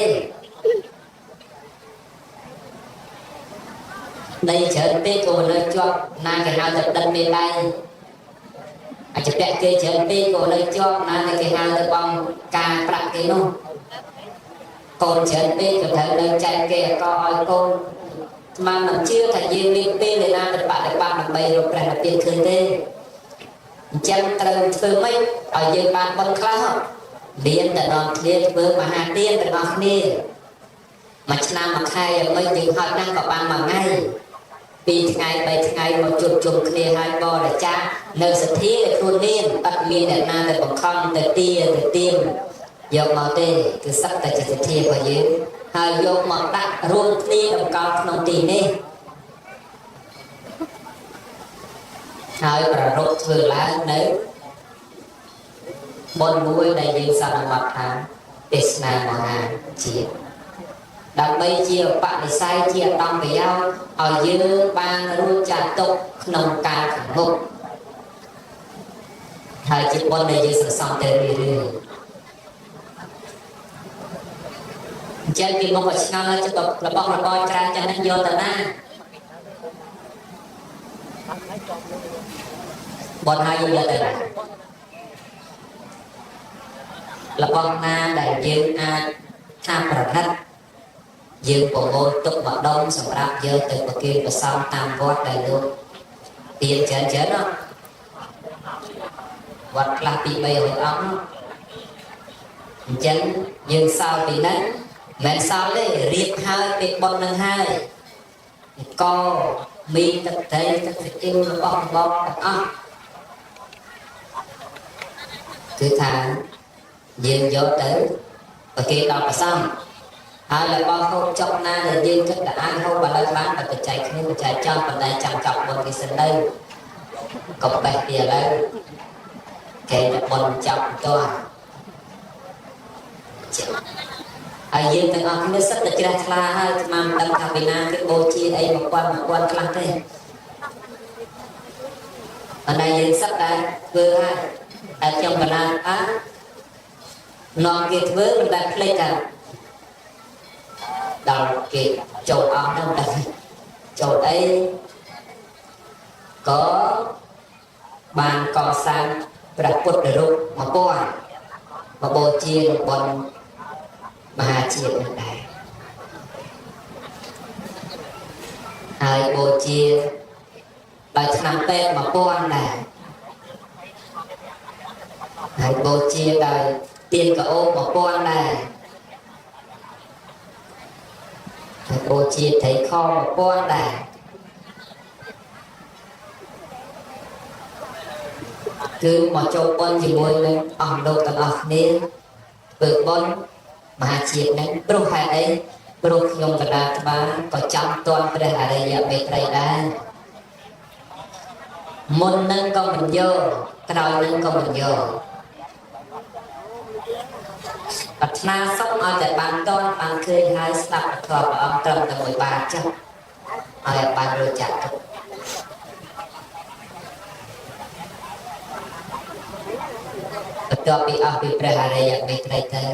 ដីច្រើនពេកក៏លើជាប់ណាគេហៅទៅដិតមេដៃអាចពាក់គេច្រើនពេកក៏លើជាប់ណាគេហៅទៅបងការប្រាក់គេនោះកូនច្រើនពេកក៏ត្រូវលើចែកគេអកឲ្យកូនស្មានមិនជឿថាយើងមានពេលវេលាទៅបប្រតិបត្តិដើម្បីរកព្រះនិព្វានឃើញទេអញ្ចឹងត្រូវធ្វើម៉េចឲ្យយើងបានបុណ្យខ្លះមានតែដល់គ្នាធ្វើមហាទានទាំងអស់គ្នាមួយឆ្នាំមួយខែយ៉ាងម៉េចយើងហត់ណាស់ក៏បានមួយថ្ងៃ2ថ្ងៃ3ថ្ងៃមកជួបជុំគ្នាហើយបរិច្ចាគនៅសទ្ធាខ្លួនមានអត់មានអ្នកណាទៅបង្ខំទៅទៀមយកមកទេគឺសឹកតែជាសទ្ធារបស់យើងហើយយកមកដាក់រួមគ្នាតម្កល់ក្នុងទីនេះហើយប្ររពធ្វើឡើងនៅបុណ្យមួយដែលយើងសន្មតថាទេសនាមហាជាតិដើម្បីជាបនិស្ស័យជាតំប្រយោជន៍ឲ្យយើងបានរួចចាត់ទុកក្នុងការខាងមុខហើយជាបុណ្យដែលយើងសន្សំទៅรื่อยៗអញ្ចឹងពីមកឆ្ងល់ចិត្តរបស់របរច្រើនចឹងនេះយកទៅណាបុណ្យហើយយកទៅណារបស់ណាដែលយើងអាចថាប្រណិតយើងប្រមូលទុកម្ដងសម្រាប់យកទៅប្រគេនព្រះសង្ឃតាមវត្តដែលលោកទានច្រើនណាវត្តខ្លះពី300អង្គអញ្ចឹងយើងសល់ពីហ្នឹងមិនសល់ទេរៀបហើយពេលបុណ្យនឹងហើយកមានទឹកត្រីទឹកស្អ៊ីវរបស់ទាំងអស់គឺ គឺថាយើងយកទៅប្រគេនដល់ព្រះសង្ឃហើយរបស់ហូបចុកណាដែលយើងគិតថាអាចហូបឥឡូវបានតែបច្ច័យគ្នាបច្ច័យចំប៉ុន្តែចាំចប់បុណ្យគេសិនទៅកុំបេះពីឥឡូវគេតែបុណ្យចាប់តោះហើយយើងទាំងអស់គ្នាសិតតែជ្រះថ្លាហើយស្មានដឹងថាពីណាគេបូជាអី1000ខ្លះទេប៉ុន្តែយើងសិតតែធ្វើហើយតែខ្ញុំកណានាំគេធ្វើមិនដែលភ្លេចថាដល់គេចូលអស់ហ្នឹងតែចូលអីក៏បានកសាងព្រះពុទ្ធរូប1000មកបូជាបុណ្យមហាជាតិនឹងដែរហើយបូជាដោយឆ្នាំពេទ្យ1000ដែរហើយបូជាដោយទៀនកោ1000ដែរហើយបូជាត្រីខ1000ដែរគឺមកចូលបុណ្យជាមួយនឹងអស់លោកទាំងអស់គ្នាធ្វើបុណ្យមហាជាតិហ្នឹងព្រោះហេតុអីព្រោះខ្ញុំកណ្ដាលក្បាលក៏ចាំទាន់ព្រះអរិយមេត្រីដែរមុននឹងក៏មិនយកក្រោយនឹងក៏មិនយកប្រាថ្នាសុំឲ្យតែបានតន់បានឃើញហើយស្ដាប់ពធព្រះអង្គត្រឹមតែមួយបាតចុះឲ្យបានរួចចាក់បន្ទាប់ពីអស់ពីព្រះអរិយមេត្រីទៅ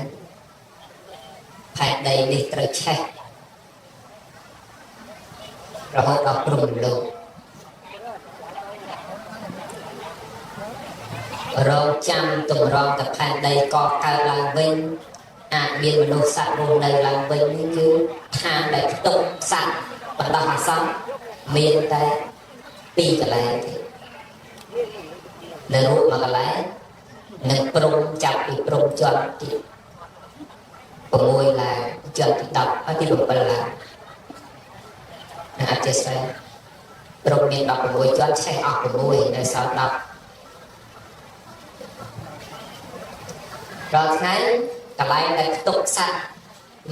ផែនដីនេះត្រូវឆេះរហូតដល់ព្រំលោករងចាំតម្រង់តែផែនដីកកើតឡើងវិញអាចមានមនុស្សសត្វរស់នៅឡើងវិញនេះគឺឋានដែលផ្ទុកសត្វបណ្ដោះអាសន្នមានតែ2កន្លែងទេនៅរូបមួយកន្លែងនិងព្រំចាប់ពីព្រំជាន់ទី6ឡើងជាន់ទី10ហើយទី7ឡើងអធិស្ឋានព្រំមាន16ជាន់ឆេះអស់6នៅសល់10ដល់ថ្ងៃកន្លែងដែលផ្ទុកសត្វ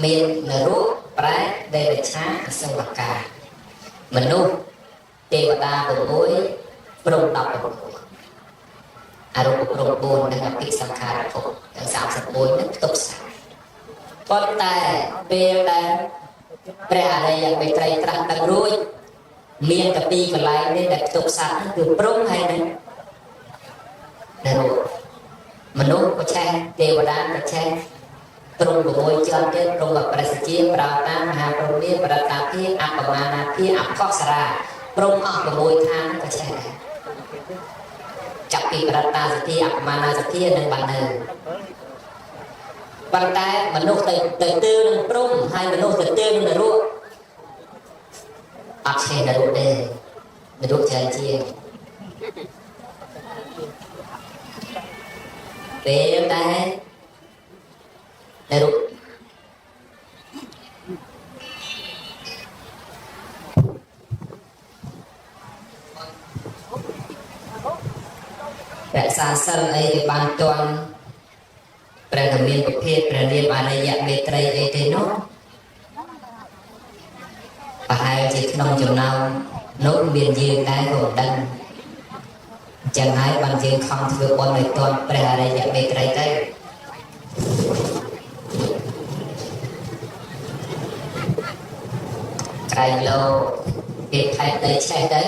មាននរោប្រែដេរឆាអសង្ខាមនុស្សទេវតា6ព្រំ16អរូបព្រំ4និងអភិសង្ខារភពទាំង31នឹងផ្ទុកសត្វប៉ុន្តែពេលដែលព្រះអរិយមេត្រីត្រាស់ដឹងរួចមានតែ2កន្លែងនេះដែលផ្ទុកសត្វគឺព្រំហើយនឹងនរោមនុស្សក៏ឆេះទេវតាក៏ឆេះព្រំ6ជាន់ទៀតព្រំប្រសិទ្ធិប្រាតាមហាព្រំមានប្រតាភិអបមានាភិអផសរាព្រំអស់6ឋានក៏ឆេះដែរចាប់ពីប្រតាសិទ្ធិអបមានាសិទ្ធិនិងបាននៅប៉ុន្តែមនុស្សទៅទឿនឹងព្រំហើយមនុស្សទៅទឿនឹងនរោអត់ឆេះនរោទេនរោច្រើនជាងពេលដែលរូបរក្សាសិលអីឲ្យបានទាន់ព្រះធមានប្រភេទព្រះនាមអរិយមេត្រីអីទេនោះប្រហែលជាក្នុងចំណោមនោះមានយើងដែរក៏មិនដឹងចឹងហើយបានយើងខំធ្វើបុណ្យឲ្យទាន់ព្រះអរិយមេត្រីទៅក្រៃលោគេថែដីឆេះទៅ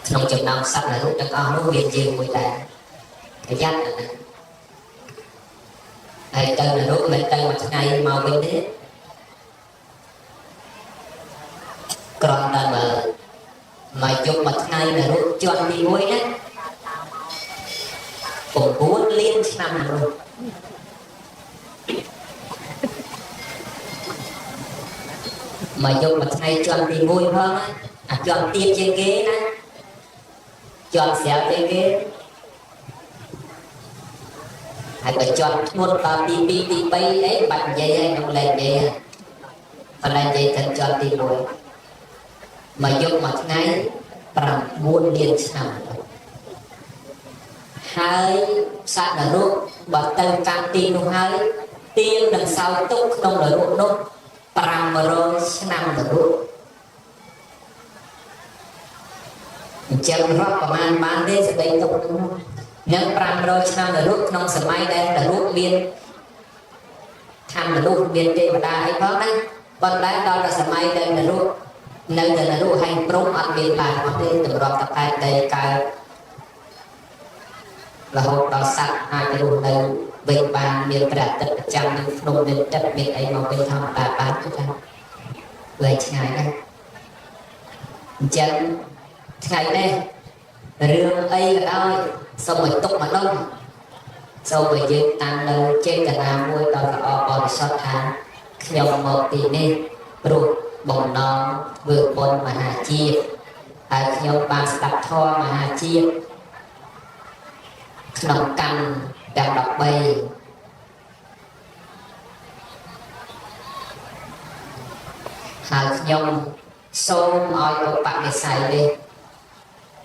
ក្នុងចំណោមសត្វនរោទាំងអស់នោះមានយើងមួយដែរប្រយ័ត្នណាស់ហើយទៅនរោមិនទៅមួយថ្ងៃមកវិញទេក្រំតែមកយកមួយថ្ងៃនៅរូបជាន់ទី1ណា9លានឆ្នាំរូបមកយកមួយថ្ងៃជាន់ទី1ផងអាជាន់ទៀតជាងគេណាជាន់ស្រាប់ជាងគេហើយបើជាន់ធ្ងន់ដល់ទី2ទី3អីបាច់និយាយឲ្យក្នុងលេខនិយាយប៉ុន្តែនិយាយទៅជាន់ទី1មកយកមួយថ្ងៃ9លានឆ្នាំ ហើយសត្វនរកបើទៅកាន់ទីនោះហើយទៀងនឹងសោយទុកក្នុងនរកនោះ500ឆ្នាំនរកអញ្ចឹងរាប់ប្រមាណបានទេសេចក្តីទុកនោះនឹង500ឆ្នាំនរកក្នុងសម័យដែលនរកមានឋានមនុស្សមានទេវតាអីផងណាប៉ុន្តែដល់តែសម័យដែលនរកនៅតែនរកហែងព្រំអត់មានបានអត់ទេតម្រាប់តែតែដីកើតរហូតដល់សត្វអាចរស់នៅវិញបានមានព្រះអាទិត្យប្រចាំនៅក្នុងទឹកទឹកមានអីមកវិញធម្មតាបានគឺថាវែងឆ្ងាយណាស់អញ្ចឹងថ្ងៃនេះរឿងអីក៏ដោយសូមឲ្យទុកមកដុំសូមឲ្យយើងតាំងនៅចេតនាមួយដល់ល្អបរិសុទ្ធថាខ្ញុំមកទីនេះព្រោះបំណងធ្វើបុណ្យមហាជាតិហើយខ្ញុំបានស្ដាប់ធម៌មហាជាតិក្នុងកម្មទាំង13ហើយខ្ញុំសូមឲ្យឧបនិស្ស័យនេះ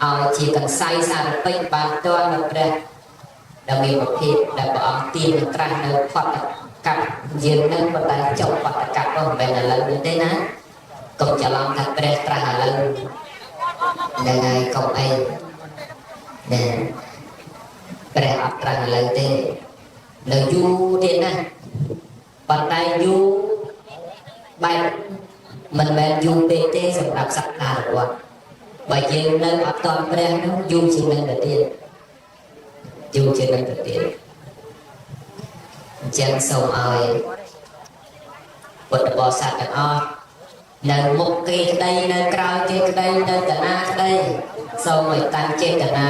ឲ្យជាកន្សៃសារពេញបានទាល់នៅព្រះដែលមានប្រភេទដែលព្រះអង្គទានត្រាស់នៅផតកັບយើងនឹងប៉ុន្តែចុះផតកັບក៏មិនមែនឥឡូវនេះទេណាកុំច្រឡំថាព្រះត្រាស់ឥឡូវហ្នឹងហើយកុំអីណាព្រះអត់ត្រាស់ឥឡូវទេនៅយូរទៀតណាប៉ុន្តែយូរបែបមិនមែនយូរពេកទេសម្រាប់សក្ការៈវត្តបើយើងនៅអត់តន់ព្រះនោះយូរជាងនឹងទៅទៀតយូរជាងនឹងទៅទៀតអញ្ចឹងសូមឲ្យពុទ្ធបរិស័ទទាំងអស់នៅមុខគេក្តីនៅក្រោយគេក្តីនៅតាណាក្តីសូមឲ្យតាំងចេតនា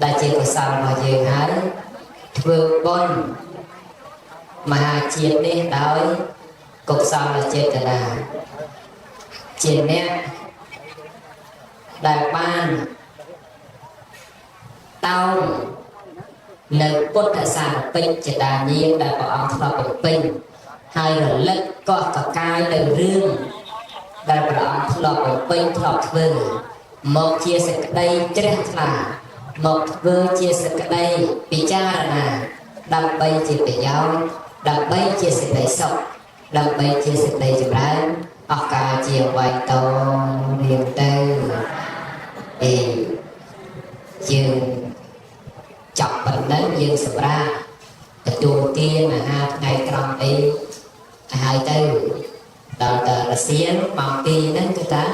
ដែលជាកុសលរបស់យើងហើយធ្វើបុណ្យមហាជាតិនេះដោយកុសលចេតនាជាអ្នកដែលបានតោងនៅពុទ្ធសារពេចជាដានាងដែលព្រះអង្គធ្លាប់បំពេញហើយរលឹកកោះកកាយនៅរឿងដែលព្រះអង្គធ្លាប់បំពេញធ្លាប់ធ្វើមកជាសេចក្តីជ្រះថ្លាមកធ្វើជាសេចក្តីពិចារណាដើម្បីជាប្រយោជន៍ដើម្បីជាសេចក្តីសុខដើម្បីជាសេចក្តីចម្រើនអស់កាលជាវាយតរៀងទៅយើងចាប់បណ្ដឹងយើងសម្រាប់ទទួលទានអាហារថ្ងៃត្រង់អីហើយទៅដល់ទៅរសៀលម៉ោង2ហ្នឹងគឺថា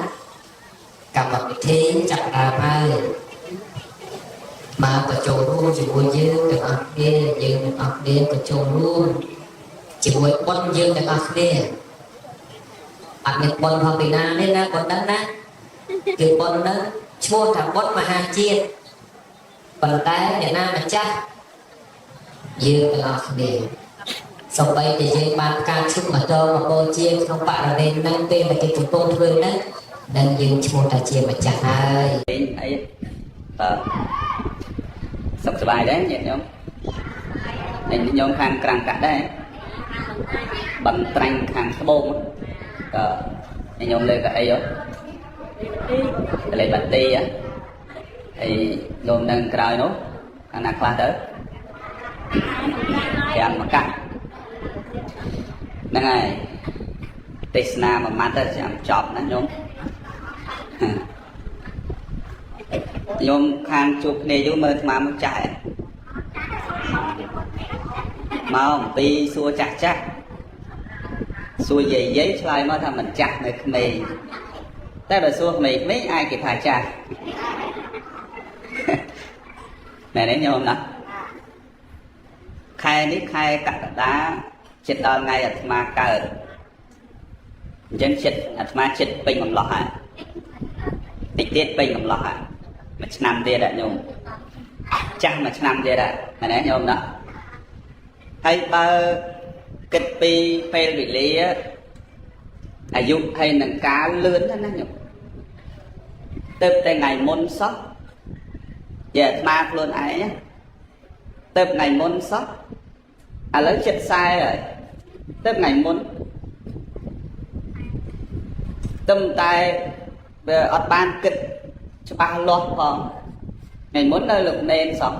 កម្មវិធីចាប់ដើមហើយមកបញ្ចូលរួមជាមួយយើងទាំងអស់គ្នាយើងទាំងអស់គ្នាបញ្ចូលរួមជាមួយបុណ្យយើងទាំងអស់គ្នាអត់មានបុណ្យផងពីណានេះណាបុណ្យហ្នឹងណាគឺបុណ្យហ្នឹងឈ្មោះថាបុណ្យមហាជាតិប៉ុន្តែអ្នកណាម្ចាស់យើងទាំងអស់គ្នាសូម្បីតែយើងបានការឈុំម៉ូតូមកបូជាក្នុងបរិវេណហ្នឹងពេលដែលគេកំពុងធ្វើហ្នឹងនឹងយើងឈ្មោះថាជាម្ចាស់ហើយ
អីសុខសប្បាយដែរញាតិញោមញោមខាងក្រាំងកាក់ដែរបន្ត្រាញ់ខាងត្បូងក៏ញោមលើកអីហ៎លេបាទីហើយញោមនឹងក្រោយនោះខាងណាខ្លះទៅប្រាំមកកាក់ហ្នឹងហើយទេសនាមួយម៉ាត់ទៅចាំចប់ណាញោមញោមខាងជួបគ្នាយូរមើលស្មាមកចាស់មកអំពីសួរចាស់ចាស់សួរយាយឆ្លើយមកថាមិនចាស់នៅក្មេងតែបើសួរក្មេងៗអាចគេថាចាស់ណែញោមណាខែនេះខែកក្កដាជិតដល់ថ្ងៃអាត្មាកើតអញ្ចឹងចិត្តអាត្មាចិត្តពេញកំឡោះហើយតិចទៀតពេញកំឡោះហើយមួយឆ្នាំទៀតដែរញោមចាស់មួយឆ្នាំទៀតដែរមែនទេញោមណាហើយបើគិតពីពេលវេលាអាយុហើយនឹងកាលលឿនណាញោមទៅតែថ្ងៃមុនសោះយាអាត្មាខ្លួនឯងទៅថ្ងៃមុនសោះឥឡូវចិត្ត40ហើយទៅថ្ងៃមុនទឹមតែវាអត់បានគិតច្បាស់លាស់ផងថ្ងៃមុននៅលោកនេនសោះ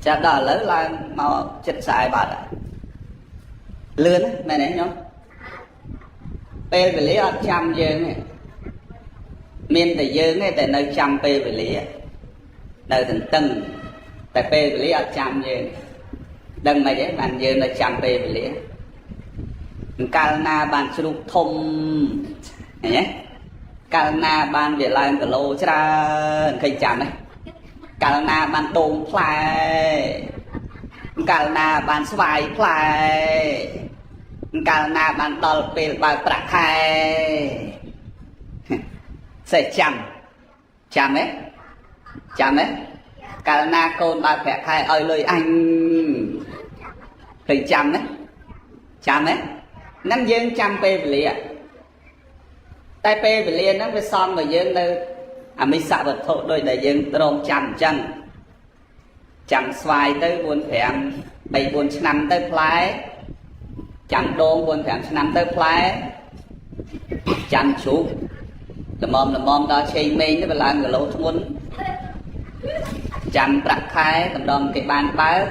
Chả đó lớn là màu chết xài bạt lươn á mẹ này nhóc bê về lý ở trăm dương này miền tại dương này tại nơi trăm bê về lý nơi thành từng tại bê về lý ở trăm dương đừng mà vậy bạn dương là trăm bê về lý Kalna bạn sụp thông nhé Kalna bạn về lại cái lô ra cây chạm này Kalna bạn đồn phai Kalna bạn xoay phai Kalna bạn đòi về bài bạc khai sẽ chạm ấy Kalna con bài bạc khai ơi lời anh thì chạm ấy năm dương chăm bê về lìa tay bê về lìa nó phải xong rồi dương nơi mình sợ vật thụ đôi đại dương trông chăm chân chăm xoay tới buôn phèm bày buôn năm tới phái chăm đôn buôn phèm năm tới phái chăm chú là mồm đó chơi mình nó là người lâu thôn chăm bạc khai tầm đòn cái bàn báo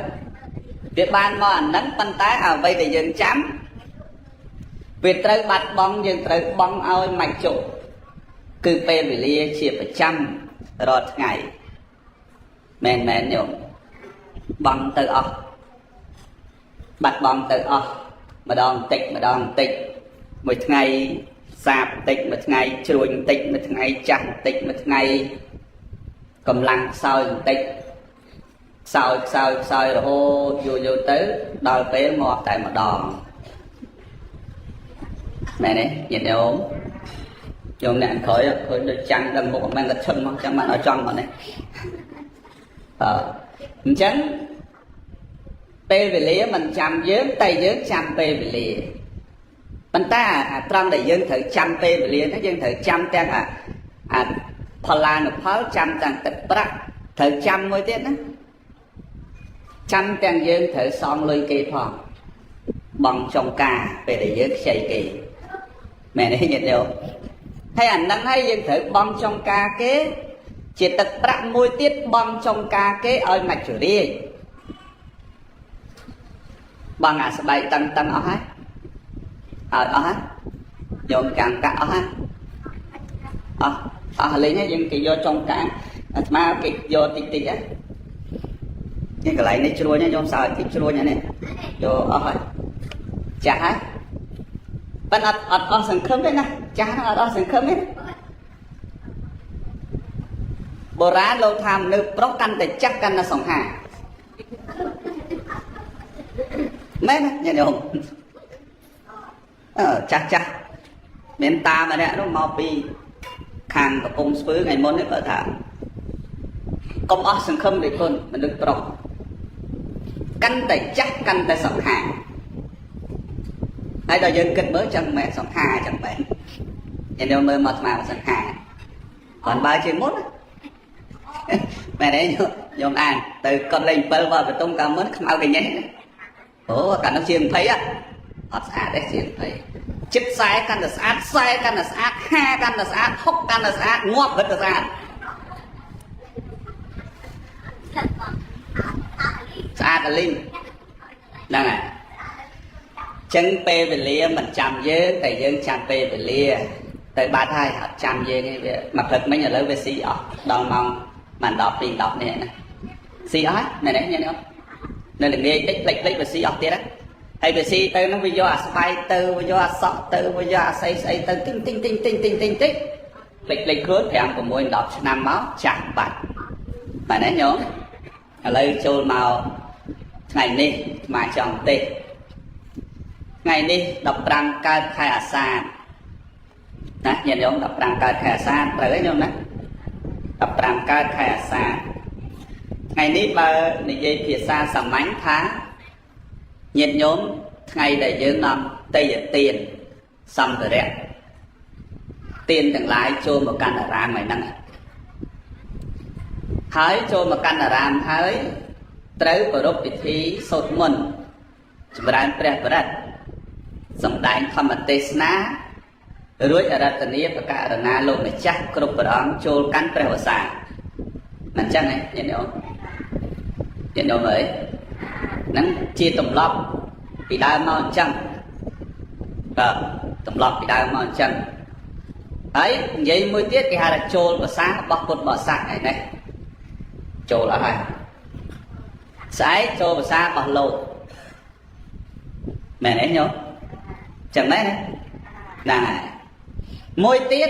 việc ban mà anh nắng pan tái à bây để dương chăm việc trời bát bong dương trời bong ao mạch trụ cứ pe về lia chia phải trăm rồi ngày men nhộn bong từ bát bong từ mà đòn tịch một ngày sạp tịch một ngày chuồn tịch một ngày chặt tịch một ngày cầm lăng soi tịch soi rồi vô tới đòi bé mọt tại một đòn mẹ này nhìn thấy ốm dùng nạn khỏi được chăn đâm một mang cái chân mà chẳng mà nó tròn mà này chắn pe về lía mình chăm dớn tay dớn chăm pe về lía mình ta trong đại dân thử chăm pe về lía nó dân thử chăm trang phật là nó pháo chăm trang tịch bạc thử chăm mới tiết đó chăm trang dân thử xong lôi kỳ phòng bằng trong ca về đại dân xây kỳ mẹ này nhìn được hay ảnh năng hay dân thử bong trong ca kế chỉ tật bạc môi tiết bong trong ca kế ơi mạch chủ đi bằng sẽ bay tăng ở hết ở hết dồn càng cả ở hết lấy nhá dân kỳ vô trong cả mà cái vô tịch á cái lại này chua nhá trong sao cái chua nhá này vô ở hết chả hết bạn ở sừng khơm đấy nè chả nó ở sừng khơm đấy bồ rá lâu tham nữ pro căn để chắc căn là sòng hà mấy nè nhìn được không chắc đến ta mà nè nó mau bị khang và công spứ ngày môn đấy vợ thả công ở sừng khơm để con mình được pro căn để chắc căn để sòng hà ai đó dân kinh mới chân mẹ sòng hà chẳng mẹ nhìn đâu mơ mệt mà sòng hà còn ba chơi mốt mẹ đấy nhôm an từ con lên bơ vào tung cả mớn không ao cái nhé ủa cả nó chiên thấy á họ xả đấy chiên thấy chết sai căn là sát ha căn là sát hốc căn là sát ngọt vẫn là sát sát là linh đang này chân pe về lia mình chăm với tại dân chăm pe về lia tại ba thai họ chăm với mặt thực mấy nhà lớn về xí ở đòn mong màn đọc này nè xí ói này nghe không nên là nghe ít lấy về xí ở tiết á hay về xí từ nó video spy từ video sọ từ video xây từ tinh lịch khứa thèm của môi đọc năm máu chạm bạch mà nãy nhớ lấy trôi màu ngày đi mà chồng tê ngày đi đọc răng ca khai à sa nè nhìn giống đọc răng ca khai à sa tới đấy nhung nè đọc răng ca khai à sa ngày đi bà này dây phía xa sầm mánh thá nhìn nhóm ngày để dưới năm tây dịch tiền xăm rồi đấy tiền từng lái cho một căn ở ram mày năng hái cho một căn ở ram hái tới vào đốt vị trí sốt mần chụp ra sầm đại tham tê ná rồi ở đây tận và cả ở na lô này chắc cột bờ đó cho căn bè hoa sa mình chắc này nhìn thấy không Chuyện đâu vậy nắng chia tầm lọc bị đau mau chân tầm lọc bị đau mau chân đấy vậy mới tiết cái hai là trôn và sáng bọc cột bỏ sạc này này trôn là hai sái trôn và sáng bọc lộ mẹ đấy nhớ chẳng đấy này này mỗi tiết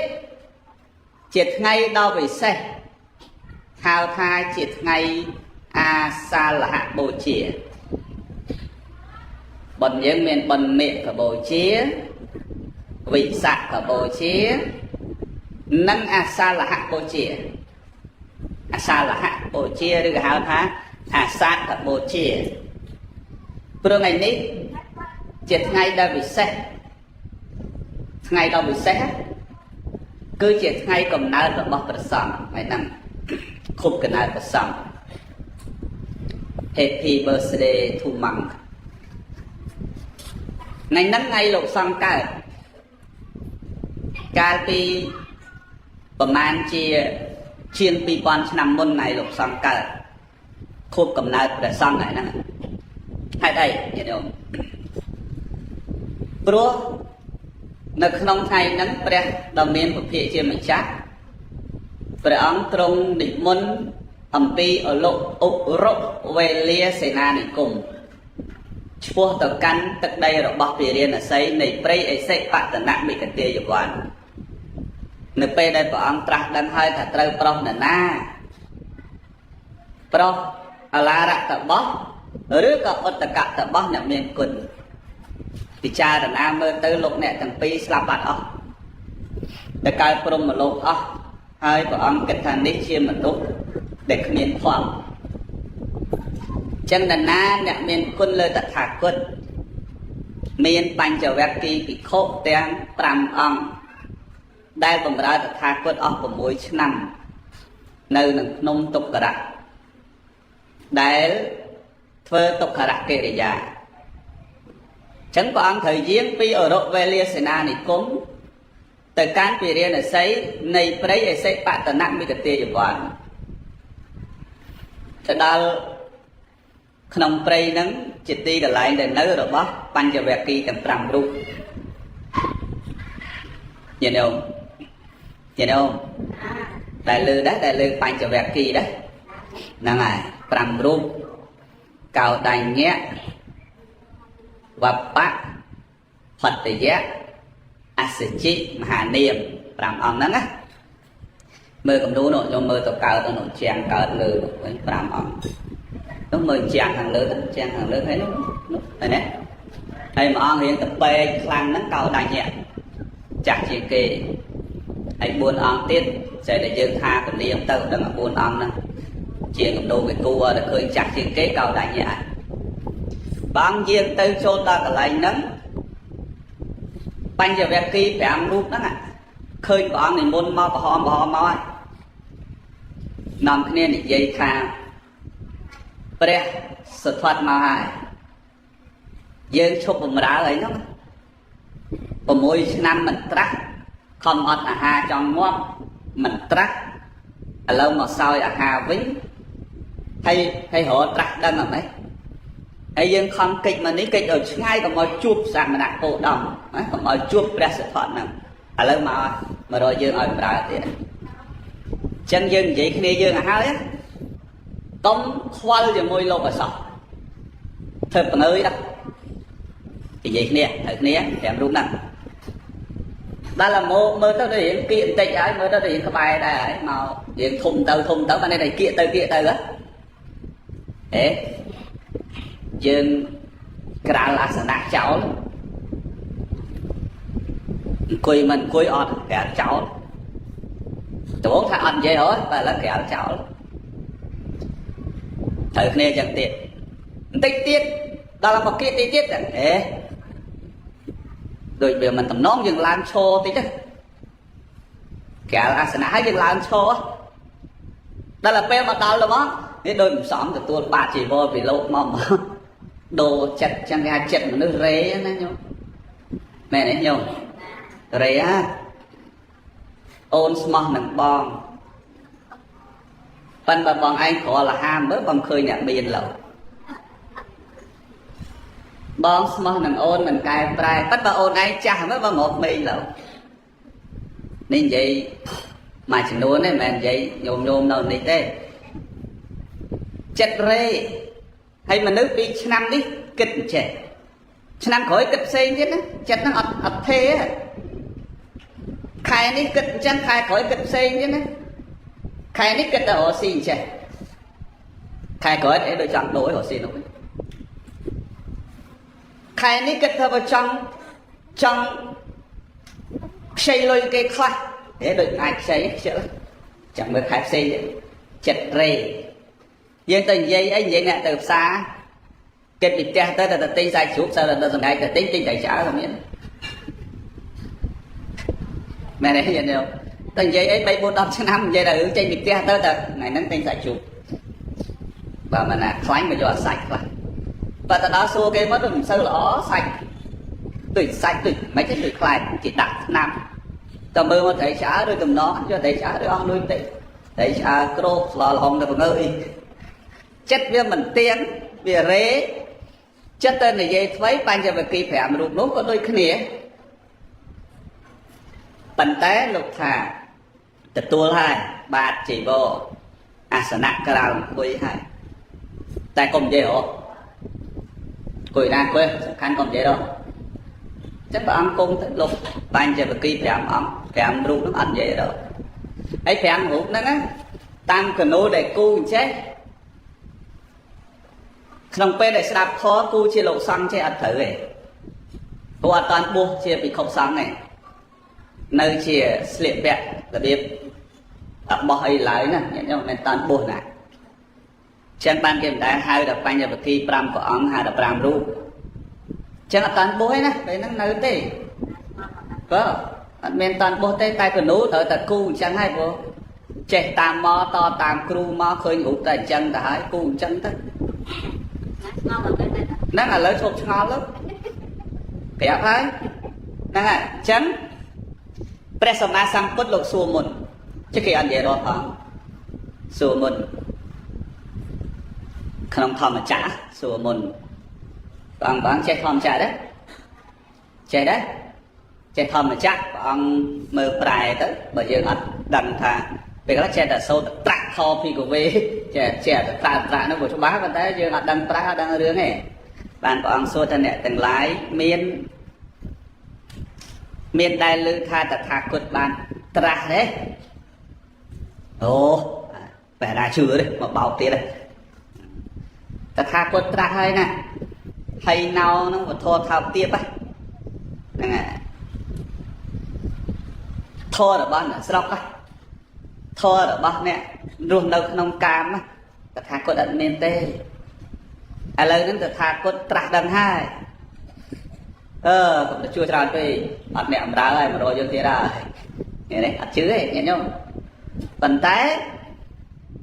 triệt ngay đau về xe thao thai triệt ngay sa là hạ bồ chìa bần dân miền bần miệng cả bồ chía vị sạc cả bồ chía nâng sa là hạ bồ chìa sa là hạ bồ chia được hào thá sa cả bồ chìa bữa ngày ní triệt ngay đau về xe ngày đau về xe cứ triệt ngay cầm nát là bọc bật sòng ngày năm khúc cái nát bật sòng Happy birthday to Monk. Ngày nắng ngày lục xong cái piประมาณជាង 2000 ឆ្នាំមុនថ្ងៃលោកសង្ឃកើតខួបកំណើតព្រះសង្ឃហ្នឹងហេតុអីញាតិញោមព្រោះនៅក្នុងថ្ងៃហ្នឹងព្រះដ៏មានពភាកជាម្ចាស់ព្រះអង្គទ្រង់និមន្តអំពីអលុឧរុវេលាសេនានិគមឆ្ពោះទៅកាន់ទឹកដីរបស់ពារាណសីនៃព្រៃអេសិបតនមិគទាយវ័ននៅពេលដែលព្រះអង្គត្រាស់ដឹងហើយថាត្រូវប្រុសនរណាប្រុសអឡារតបោះឬក៏ឧត្តកតបោះអ្នកមានគុណពិចារណាមើលទៅលោកអ្នកទាំងពីរស្លាប់បាត់អស់តែកើតព្រមលោកអស់ហើយព្រះអង្គគិតថានេះជាមនុស្សដែលគ្មានផលចឹងនរណាអ្នកមានគុណលើតថាគតមានបញ្ចវគ្គិភិក្ខុទាំង5អង្គដែលបម្រើតថាគតអស់6ឆ្នាំនៅក្នុងភ្នំតុក្ករៈដែលធ្វើតុក្ករៈកិរិយាចឹងព្រះអង្គត្រូវយាងពីអរុវេលាសេនានិគមទៅកាន់ពារាណសីនៃព្រៃអេសិបតនមិគទាយវ័នទៅដល់ក្នុងព្រៃហ្នឹងជាទីកន្លែងដែលនៅរបស់បញ្ចវគ្គិទាំង5រូបញាតិញោមដែលលើដែរដែលលើបញ្ចវគ្គិដែរហ្នឹងហើយ5រូបកោដញ្ញៈវបៈផតយៈអសិជិមហានាម5អង្គហ្នឹងណាមើលកំណូនោះខ្ញុំមើលទៅកើតនោះជាងកើតលើវិញ5អង្គនោះមើលជាងខាងលើហើយនោះហើយណាហើយមួយអង្គរៀងតពេកខ្លាំងហ្នឹងកោដញ្ញៈចាស់ជាងគេហើយ4អង្គទៀតស្អីដែលយើងថាពលាមទៅដឹង4អង្គហ្នឹងជាកំណូវាគួរតែឃើញចាស់ជាងគេកោដញ្ញៈបងយាងទៅចូលដល់កន្លែងហ្នឹងបញ្ចវគ្គិ5រូបហ្នឹងឃើញព្រះអង្គនិមន្តមកបរហមមកហើយនាំគ្នានិយាយថាព្រះសុទ្ធត់មកហើយយើងឈប់បំរើអីហ្នឹង6ឆ្នាំមិនត្រាស់ខំអត់អាហារចង់ងាប់មិនត្រាស់ឥឡូវមកសោយអាហារវិញហើយរត់ត្រាស់ដឹងអត់ទេហើយយើងខំកិច្ចមកនេះកិច្ចឲ្យឆ្ងាយកុំឲ្យជួបសមណៈពោធំណាកុំឲ្យជួបព្រះសិទ្ធត្ថហ្នឹងឥឡូវមករកយើងឲ្យប្រើទៀតអញ្ចឹងយើងនិយាយគ្នាយើងឲ្យហើយកុំខ្វល់ជាមួយលោកអសោះធ្វើបង្ើយដល់និយាយគ្នាត្រូវគ្នា5រូបហ្នឹងដល់តែមកមើលទៅរៀងគៀកបន្តិចហើយមើលទៅរៀងក្បែរដែរហើយមករៀងធំទៅបានតែគៀកទៅហ៎យើងក្រាលអាសនៈចោលអង្គុយមិនអង្គុយអត់ក្រាលចោលត្បូងថាអត់និយាយអត់បើឥឡូវក្រាលចោលត្រូវគ្នាចឹងទៀតបន្តិចទៀតដល់មកគៀកទៀតដូចវាមិនតំណងយើងឡើងឈរតិចទៅក្រាលអាសនៈហើយយើងឡើងឈរដល់ទៅពេលមកដល់ទៅមកនេះដូចមិនសមទទួលបាតជីវរពីលោកមកដូរចិត្តចឹងគេហៅចិត្តមនុស្សរេណាញោមមែនទេញោមរេអូនស្មោះនឹងបង ប៉ុន្តែបងឯងគ្រាន់តែហាមមើលបងឃើញអ្នកមានឡើយបងស្មោះនឹងអូនមិនកែប្រែប៉ុន្តែអូនឯងចាស់មើលបងមកក្មេងឡើយនេះនិយាយមួយចំនួនទេមិនមែននិយាយញោមនៅនេះទេចិត្តរេហើយមនុស្ស2ឆ្នាំនេះគិតអញ្ចេះឆ្នាំក្រោយគិតផ្សេងទៀតណាចិត្តហ្នឹងអត់ទេខែនេះគិតអញ្ចឹងខែក្រោយគិតផ្សេងទៀតណាខែនេះគិតតែរកស៊ីអញ្ចេះខែក្រោយអីដូចចង់ដូររកស៊ីនោះខែនេះគិតថាបើចង់ខ្ចីលុយគេខ្លះដូចអាចខ្ចីខ្ជិលចាំមើលខែផ្សេងចិត្តរេយើងទៅនិយាយអីនិយាយអ្នកទៅផ្សារគិតពីផ្ទះទៅតែទិញសាច់ជ្រូកសើដល់សង្ហែទៅទិញតែឆ្អើក៏មានមែនទេយល់តែនិយាយអី3 4 10ឆ្នាំនិយាយតែរឿងចេញពីផ្ទះទៅតែថ្ងៃហ្នឹងទិញសាច់ជ្រូកបើមិនណាខ្លាញ់មកយកសាច់ខ្លះបើទៅដល់សួរគេមកទៅមិនសូវល្អសាច់ដូចសាច់ដូចមិនទេដូចខ្លែងគេដាក់ឆ្នាំតើមើលមកត្រីឆ្អើដូចតំណយកត្រីឆ្អើដូចអស់លុយតិចត្រីឆ្អើក្រូកស្លល្ហុងទៅបង្អើយចិត្តវាមិនទៀងវារេចិត្តទៅនិយាយថ្មីបញ្ចវគិ5រូបនោះក៏ដូចគ្នាប៉ុន្តែលោកថាទទួលហើយបាទជីវរអាសនៈក្រៅអង្គុយហើយតែកុំនិយាយហ៎អង្គុយណាអង្គុយសំខាន់កុំនិយាយហ៎ចឹងព្រះអង្គគង់ទៅលោកបញ្ចវគិ5អង្គ5រូបនោះអត់និយាយដល់ហើយ5រូបហ្នឹងតាមកណូដែលគូអញ្ចេះក្នុងពេលដែលស្ដាប់ធម៌គូជាលោកសង្ឃចេះអត់ត្រូវទេព្រោះអត់តាន់បួសជាភិក្ខុសង្ឃទេនៅជាស្លៀកពាក់របៀបបោះអីឡើយណាខ្ញុំមិនតាន់បួសណាចឹងបានគេមិនដែលហៅដល់បញ្ញវគិ5ព្រះអង្គហៅដល់5រូបចឹងអត់តាន់បួសទេណាពេលហ្នឹងនៅទេបើអត់មានតាន់បួសទេតែកណូត្រូវតែគូអញ្ចឹងហើយព្រោះចេះតាមមកតតាមគ្រូមកឃើញរូបតែអញ្ចឹងទៅហើយគូអញ្ចឹងទៅហ្នឹងឥឡូវឈប់ឆ្ងល់ទៅប្រាប់ហើយហ្នឹងហើយអញ្ចឹងព្រះសម្មាសម្ពុទ្ធលោកសួរមុនchứគេអត់និយាយរត់ផងសួរមុនក្នុងធម្មចាសួរមុនបងចេះធម្មចាដែរចេះដែរចេះធម្មចាព្រះអង្គមើលប្រែទៅបើយើងអត់ដឹងថាពេលខ្លះចេះតែសូត្រត្រាក់ខពីកវេចេះតែត្រាក់នោះវាច្បាស់ប៉ុន្តែយើងអត់ដឹងប្រែអត់ដឹងរឿងទេបានព្រះអង្គសួរថាអ្នកទាំងឡាយមានដែលឮថាតថាគតបានត្រាស់ទេអូបែរណាជឿទេមកបោកទៀតតថាគតត្រាស់ហើយណាហើយណៅហ្នឹងវធថោកទៀតហ្នឹងហើយធម៌របស់អ្នកស្រុកធម៌របស់អ្នករស់នៅក្នុងកាមតថាគតអត់មានទេឥឡូវហ្នឹងតថាគតត្រាស់ដឹងហើយកុំទៅជួយច្រើនពេកអត់អ្នកអំរើហើយ100យើងទៀតហើយនេះអត់ជឿទេញាតិញោមប៉ុន្តែ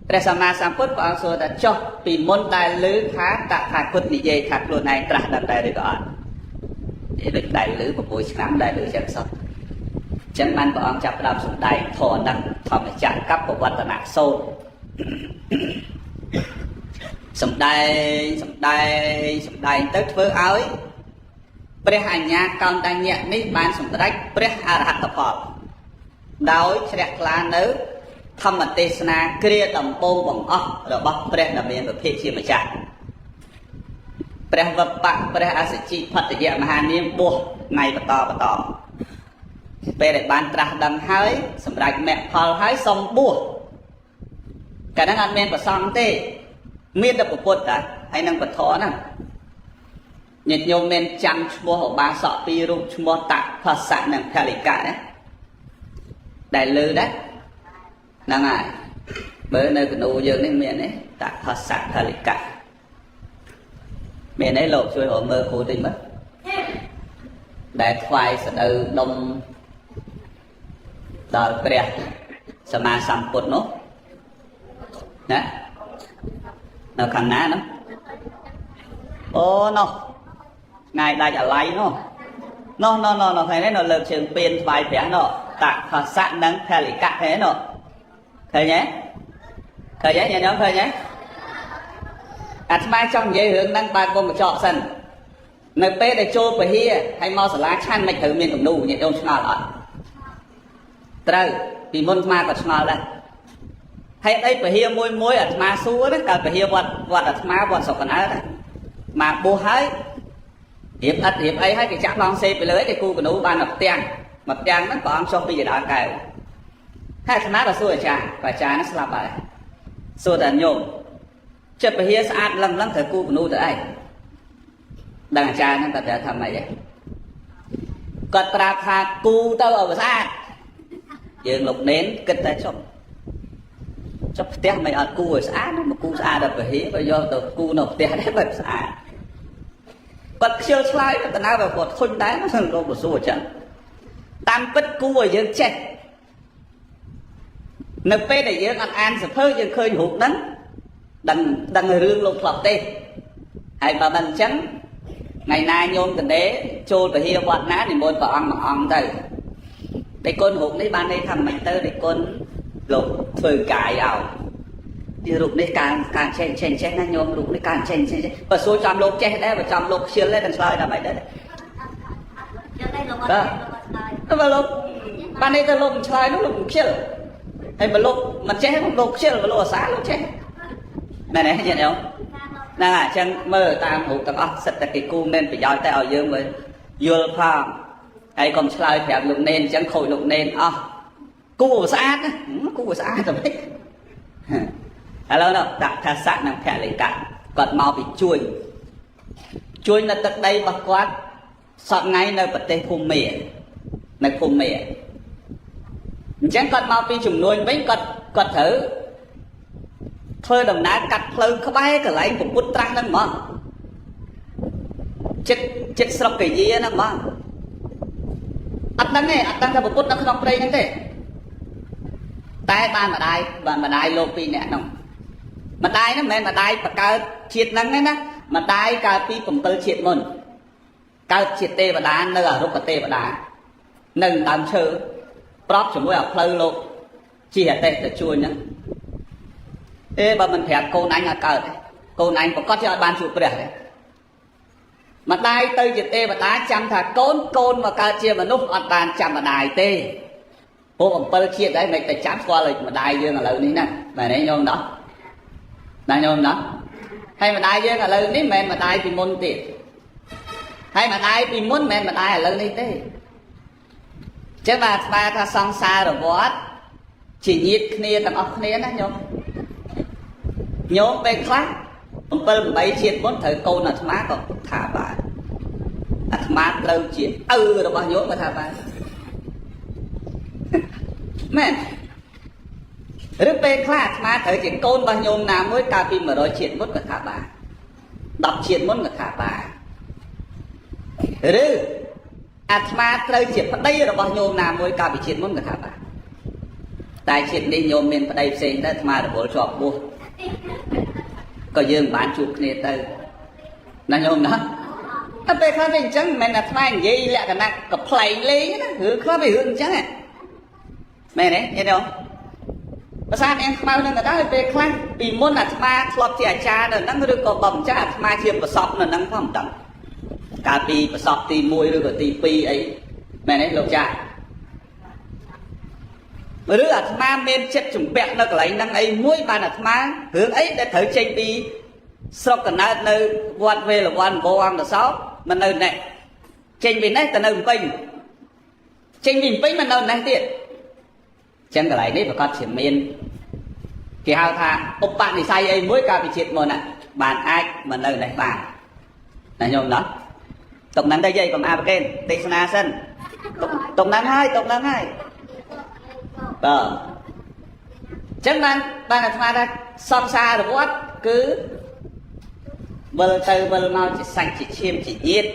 ព្រះសម្មាសម្ពុទ្ធព្រះអង្គសួរថាចុះពីមុនដែលឮថាតថាគតនិយាយថាខ្លួនឯងត្រាស់ដឹងដែរឬក៏អត់និយាយដូចដែលឮ6ឆ្នាំដែលឮចឹងសោះចឹងបានព្រះអង្គចាប់ផ្ដើមសំដែងធម៌ដឹងធម្មចក្រកប្បវត្តនៈសូត្រសំដែងទៅធ្វើឲ្យព្រះអញ្ញាកោណ្ឌញ្ញៈនេះបានសម្រេចព្រះអរហត្តផលដោយជ្រះថ្លានៅធម្មទេសនាគ្រាដំបូងបង្អស់របស់ព្រះដ៏មានពភៈជាម្ចាស់ព្រះវបៈព្រះអសជិផតយៈមហានាមបួសថ្ងៃបន្តពេលដែលបានត្រាស់ដឹងហើយសម្រេចមគ្គផលហើយសុំបួសកាលហ្នឹងអត់មានប្រសង្ឃទេមានតែពុទ្ធតាហើយនឹងពធហ្នឹងញាតិញោមមានចាំឈ្មោះឧបាសក2រូបឈ្មោះតផស្សៈនិងផលិកៈណាដែលលើដែរហ្នឹងហើយបើនៅកណូយើងនេះមានទេតផស្សៈផលិកៈមានទេលោកជួយរកមើលគ្រូតិចមើលដែលថ្វាយស្ដៅដុំដល់ព្រះសម្មាសម្ពុទ្ធនោះណានៅខាងណានោះអូនោះថ្ងៃដាច់អាឡ័យនោះថ្ងៃនេះនៅលើកជើងពៀនថ្វាយព្រះនោះតផស្សៈនិងផលិកៈទេនោះឃើញទេឃ thời vậy nhà nhóm thời nhé mai trong dây hướng đang ba con một trọ sân nơi pe để trôi về hia hay mau sả lá chăn mạch thử miền cầm nụ nhiệt đông ngào lại trời vì môn ma còn ngào đây hay đây về hia môi môi ma xua đó cả về hia vật ma vật sọc còn áo đấy mà bố hái hiệp ấy hay cái chạm long xe về lưới cái cu của nụ ban mập tiền nó còn xong bây giờ đã cài hai má là xua trà và trà nó slap lại xua tận nhôm chợt về hia sát lăng thời cu của nụ từ đây đang trà nó tậpทำอะไรvậy còn trà thà cu tao ở xa dương lục nến kinh tế chọc tiếc mày ở cu ở xã nó mà cu xa đập về hía bây giờ tao cu nộp tiếc đấy về xã còn chiêu slide cái nào về một khôn đá nó thành một số trận tam bích cu ở dương chết nộp pe để dương ăn sập hơi dương khơi hụt đằng rương lục lọt tê hay bà bằng trắng ngày nay nhôm tình đế trôi về hia quạt ná thì môn vào mà ăn thôi đây con hụt đấy ban đây thầm mạnh tơ đây con lục phơi cài ảo thì lục đây càng chen nó nhôm lục đây càng chen và số trăm lục chen đấy và trăm lục xuyên lên đằng sau là vậy đấy đó và lục ban đây ta lục chơi nó lục xuyên hay mà lục mà chen lục xuyên và lục sáng lục chen này nhận khôngนั่นแหละฉันเมื่อตามหูกับสัตว์กิกูเน้นไปย้อนแต่เอาเยอะเลยยูลพาไอ้กองชายแบบลุงเน้นฉันโขยลุงเน้นอ๋อกูสะอาดนะกูสะอาดทำไมแล้วเนาะตักทาสะนำแผ่เลยกันกอดมาไปช่วยในตึกใดบักวัดสอดไงในประเทศภูมิเมียในภูมิเมียฉันกอดมาไปจุ่มนวลไว้กอดถือthôi đồng ná cắt phơi có bay cái lại cũng bút trăng năng mà chết sọc cái gì nó mà ăn đăng ra một bút nó không đây như thế tai ba mà đai lô pi nè nông mà đai nó men mà đai và cao triệt năng đấy nè mà đai cao pi cũng tới triệt môn cao triệt tê và đá nơi ở lúc và tê và đá nâng làm chơi prop chúng tôi ở phơi lô chỉ là tê để chui nhá ê bà mình phẹt cô anh ở cờ cô anh có cho ban chụp đẹp đấy mà đai tây dịch tê và đá chăm thà côn mà cờ chia mà núp ở bàn chăm mà đài tê cô ông pơ chia đấy mày phải chám qua lời mà đài dương là lời ní nè mày đấy nhôm đó đài nhôm đó hay mà đài dương là lời ní mày mà đài thì môn tiền hay mà đài thì muốn mày mà đài là lời ní tê chứ mà ba ta xong xa rồi bó chỉ nhiệt kia tầm ốc kia đó nhôm nhôm về khác ông bơ bảy chiết bốn thời câu là má còn thả bà má lâu chiết rồi bao nhiêu mà thả bà mẹ rất về khác má thời chuyện câu bao nhiêu nào mới cà phê mà đòi chiết bốn cả thả bà đọc chiết bốn cả thả bà rồi má lâu chiết ở đây rồi bao nhiêu nào mới cà phê chiết bốn cả thả bà tại chiết đi nhôm mình ở đây xem đó má được bố chọc buộc có dương bán chụp này từ là nhôm đó nó về khai bên chẳng mẹ là thay gì lẹ cả nè có play lấy đó hứa khó bị hưởng chẳng à mẹ đấy nghe đâu mà sao em bao nhiêu người ta về khai vì muốn là ma club thì cha rồi nó được có bầm cha ma chiêm và sọc là nó không tận cả pi và sọc thì mùi rồi thì pi ấy mẹ đấy lộc cha mà đứa ma men chết chủng bẹt nó lại năng ấy mũi bàn ma hướng ấy để thử chơi đi sau cần nơi quan về là quan vô ăn là sáu mà nơi này chơi vì này từ nơi bình chơi vì bình mà nơi này tiệt chân cái lại đấy và con chuyển miên thì hao tha ông bạn thì say ấy mũi cả bị chết một nè bàn ai mà nơi này bàn là nhôm đó tổng năng đây dây còn a bên tây sana sân tổng năng hai chẳng nan ban là tham ra xong xa rồi quá cứ bơ từ bơ mau chỉ xanh chỉ chiêm chỉ nhiệt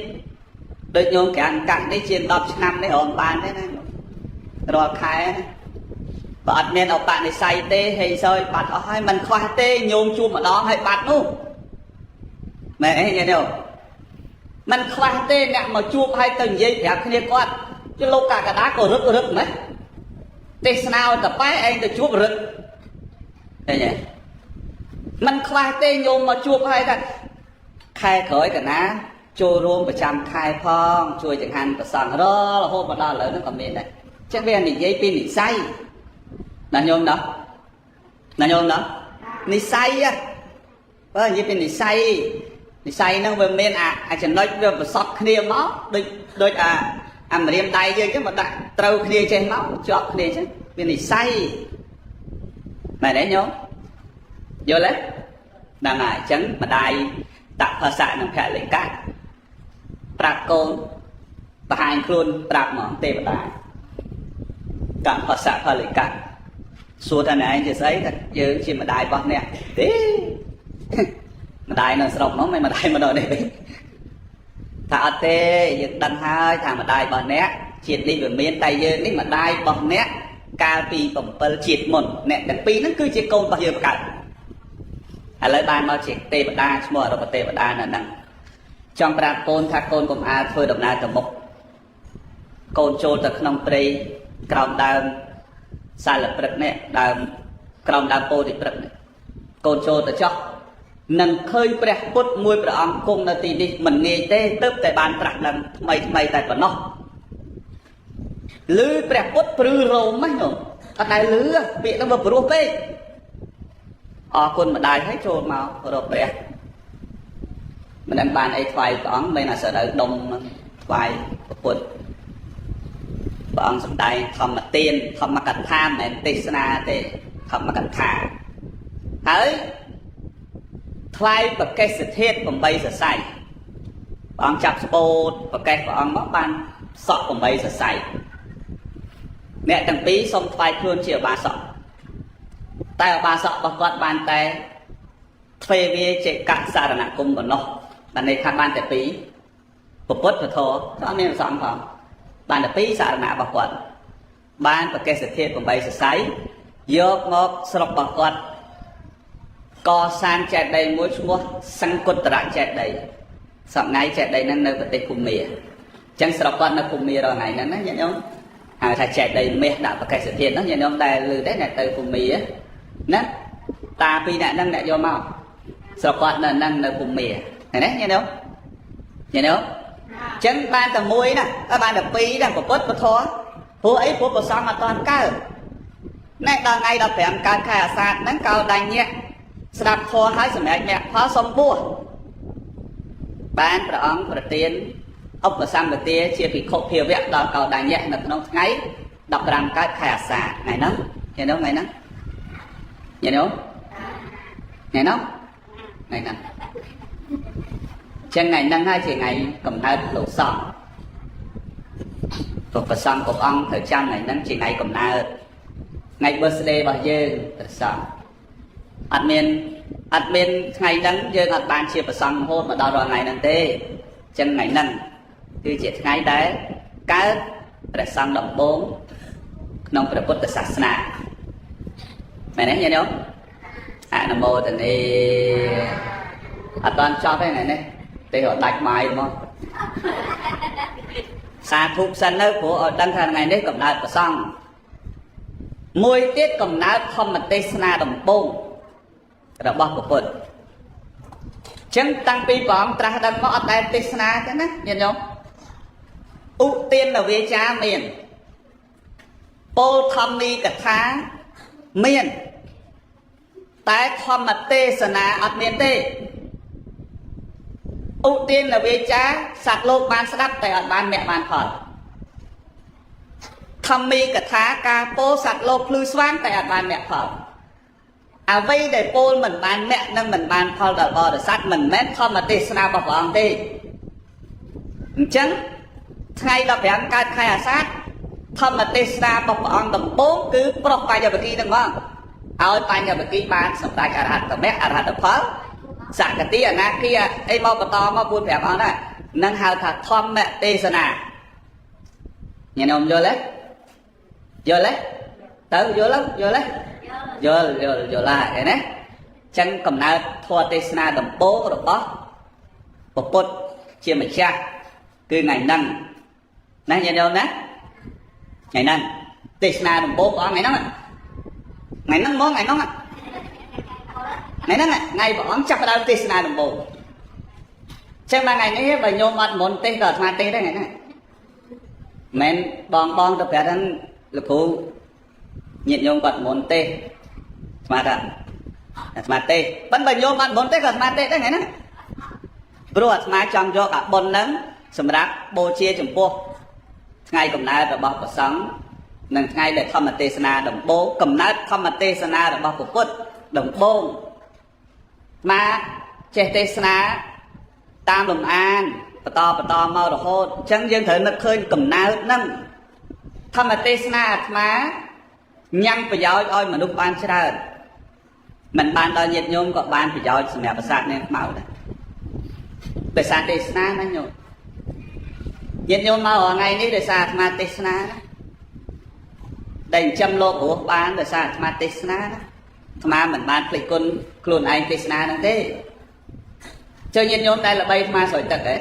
đôi nhôm cái ăn cặn đấy chiên 10 năm đấy hồn bàn đấy này rồi khai bật nên ông bạn này say tê hay sơi bật ở hai mình khoa tê nhôm chua mà đó hay bật luôn mẹ nghe đâu mình khoa tê nè mà chua hai từng dây đẹp kia con chứ lâu cả đá cổ rực mấy tê nào tập bái anh được chúa rực thế nhỉ mình khoai tê nhôm mà chuột hay ta khai khởi cả ná trôi rôm và chăm khai phong chui chẳng hạn và sẵn đó là hôm mà đó lớn nó còn miền này chắc về nỉ dây pin nỉ say là nhôm đó nỉ say á vâng dây pin nỉ say nó về miền chẳng nói về một sọt kia máu đôi mà riêng tay chứ chứ mà đã trâu kia trên máu chọt kia chứ pin nỉ say mày đấy nhôm vô lấy đang ngại chấn mà đai đặt phá xạ nằm khẽ lấy cát trạc côn và hai khuôn trạc mỏng tê và đai cảm phá xạ phá lấy cát xua thân này chỉ giấy thật chứ chỉ mà đai bọt nè thế mà đai nó sọc nó mày mà đai mà đòi này thả tê dựng đằng hai thả mà đai bọt nè triệt đi về miền tây dương đi mà đai bọt nè ca pi bỏng pơ triệt một nè đằng pi nó cứ chỉ côn bao nhiêu cả lấy ban nó chỉ tê bát đa mua rồi tê bát đa là nặng trong bát côn thác côn cùng a thôi đồng na từ một côn trôi từ nông tây còng đào sai là bật nè đào còng đào po thì bật côn trôi từ cho nâng khơi bẹt bút môi bẹt ông cùng là tì đi mình nghe tê tớp tại bàn bẹt lần mày tại bờ nó lưới bẹt bút prư râu mấy nhở ở đây lưới bị nó bật rùa bê con mà đai thấy trôi màu rồi bẹt mình đang bàn ấy vài toán đây là sợ đợi đông vài quần bọn sầm đai thầm mà tiền thầm mà cẩn tham này tê sana tê thầm mà cẩn thà thấy thay bậc cây sự thiết còn bây giờ sai bọn chặt sport bậc cây bọn móc ban sọ còn bây giờ sai mẹ thằng tí xong thay luôn chiều ba sọ tay ba sọ bậc quạt bàn tay thuê về chạy cạn xa là nặng cung của nó bạn này khăn ban tay tí bậc bớt và thô đó nên xong không bạn là tí xa là nặng bậc quạt ban bậc cây sự thiết còn bây giờ sai dốc ngọc sọc bậc quạt co san chạy đầy mỗi mua sang cột tạt chạy đầy sọc ngay chạy đầy năng nơi vật tây cùng mía chẳng sọc con nó cùng mía rồi này nó nhớ nhung thà chạy đầy mía đã và cái sự thiện nó nhớ nhung đây lư đấy này từ cùng mía nè ta pi này năng lại vô mau sọc con là năng nơi cùng mía này đấy nhớ nhung chẳng ban tầm mũi nè các bạn được pi đang của bớt của thó phố ấy phố của sao mà toàn cao này đang ngay đọc phải ăn cá khai sạt nắng cao đành nhẹ sạp kho hái sầm mẹ mẹ phá xong bua bánประអង្គប្រទានឧបសម្បទាជាភិក្ខុភាវៈដល់កោដញ្ញៈនៅក្នុងថ្ងៃ15កើតខែអាសាឍថ្ងៃហ្នឹងថ្ងៃហ្នឹងចឹងថ្ងៃហ្នឹងហើយជាថ្ងៃកំណើតលោកសង្ឃព្រះប្រសង្ឃគ្រប់អង្គត្រូវចាំថ្ងៃហ្នឹងជាថ្ងៃកំណើតថ្ងៃ birthday របស់យើងព្រះសង្ឃអត់មានថ្ងៃហ្នឹងយើងអត់បានជាប្រសង្ឃរហូតមកដល់រាល់ថ្ងៃហ្នឹងទេចឹងថ្ងៃហ្នឹងគឺជាថ្ងៃដែលកើតព្រះសង្ឃដំបូងក្នុងព្រះពុទ្ធសាសនាមែនទេញាតិញោមអនុមោទនាអត់បានចប់ទេថ្ងៃនេះទេរត់ដាច់ម៉ាយមកសាធុសិនទៅព្រោះឲ្យដឹងថាថ្ងៃនេះកំណើតព្រះសង្ឃមួយទៀតកំណើតធម្មទេសនាដំបូងរបស់ពុទ្ធចឹងតាំងពីព្រះអង្គត្រាស់ដឹងមកអត់ដែលទេសនាទេណាញាតិញោមឧទានវាចាមានពោលធម្មីកថាមានតែធម្មទេសនាអត់មានទេឧទានវាចាសត្វលោកបានស្ដាប់តែអត់បានមគ្គបានផលធម្មីកថាការពោលសត្វលោកភ្លឺស្វាងតែអត់បានមគ្គផលអ្វីដែលពោលមិនបានមគ្គនិងមិនបានផលដល់បរិស័ទមិនមែនធម្មទេសនារបស់ព្រះអង្គទេអញ្ចឹងថ្ងៃ15កើតខែអាសាឍធម្មទេសនារបស់ព្រះអង្គដំបូងគឺប្រោះបញ្ញវគិហ្នឹងមកឲ្យបញ្ញវគិបានសម្រេចអរហត្តមគ្គអរហត្តផលសក្តិអនាគិអីមកបន្តមក4 5អង្គដែរនឹងហៅថាធម្មទេសនាញញោមយល់ទេទៅយល់ទេយល់ឡាឃើញទេចឹងកំណើតធម៌ទេសនាដំបូងរបស់ព្រះពុទ្ធជាម្ចាស់គឺថ្ងៃហ្នឹងណាញាតិញោមណាថ្ងៃហ្នឹងទេសនាដំបូងព្រះអង្គថ្ងៃហ្នឹងមកថ្ងៃហ្នឹង ngày đó ngày bọn chấp đau tê na đồng bộ chẳng mà ngày này bà nhôm ăn muốn tê cờ mà tê đấy ngày này men bong tập cả đang lực phụ nhiệt nhôm còn muốn tê mà tê vẫn bà nhôm ăn muốn tê cờ mà tê đấy ngày này rồi mà trong cho cả bồn nắng sầm rác bô chia chấm po ngày cầm nai rồi bọc sống nâng ngày để thăm tê na đồng bố cầm nai thăm tê na rồi bọc cốt đồng bông mà che tê na tam đồng an to mau rồi hôn chẳng dân thời nó khơi cầm nai nâng thăm tê na mà nhăn phải giỏi oi mà lúc ban ra mình ban đo nhiệt nhôm có ban phải giỏi sự mẹ bát sát nên màu đấy để sát tê na nó nhôm nhiệt nhôm màu ở ngàyนี้để sát mà tê na đầy trăm lô của ban để sát mà tê na mà mình ban phải con anh tê na năng thế chơi nhiệt nhôm đây là bay mà sỏi tật đấy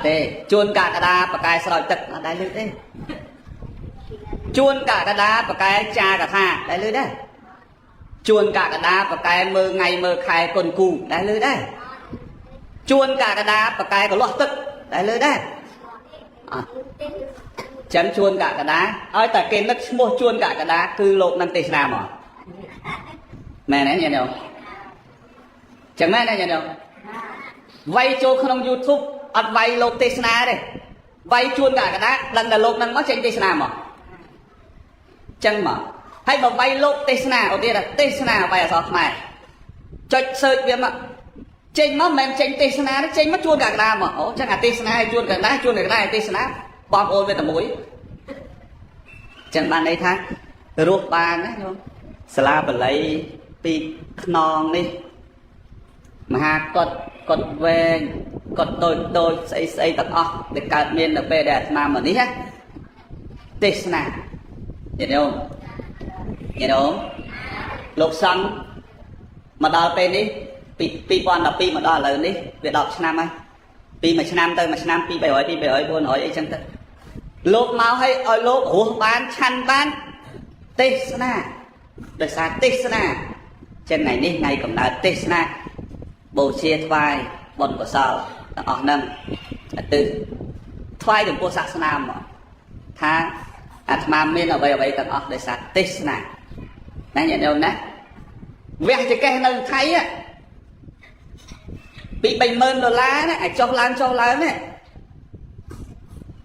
thế chuôn cả đá và cái sỏi tật ở đây lưỡi đấy chuôn cả đá và cái cha cả tha đây lưỡi đấy chuôn cả đá và cái mơ ngày mơ khai con cù đây lưỡi đấy chuôn cả đá và cái có loạt tức đây lưỡi đấy chấm chuôn cả đá ơi tại cái nó mua chuôn cả đá cứ lộn năng tê na mà mẹ này nhận không chẳng mẹ này nhận không vay cho không YouTube ăn vay lộn tê na đây vay chuôn cả đá lần là lộn năng mất trên tê na mà chẳng mà hay mà vay lộn tê na ở đây là tê na vay ở sao mày cho sợi viêm ạ trên nó men trên tê na nó trên mất chuôn cả đá mà ố chắc là tê na hay chuôn cả đá tê na bom ôn về tầm mũi chẳng bạn đây thang ruột bàn đấy không sla bờ lấy pi non đi mà cột về cột đôi xây tập để cắt miên được về đẹp mà đi ha tê na nhìn không nhìn không lục xanh mà đào tên đi pi quan đọc pi mà đào lời đi việc đọc năm ấy pi mà năm tới mà năm pi bảy hỏi buồn hỏi ấy chẳng tới lục máu hay ở lục hùa bán chăn bán tê na đời xa tê na trên ngày đi ngày cũng đã tê na bầu chia vai bồn của sao ở nâng từ thoai được cô sắc nam mà tha mà miên ở vậy tận ở đời xa tê na nãy nhận đâu nè việc thì cái nơi thấy á bị $70,000 này cho lan này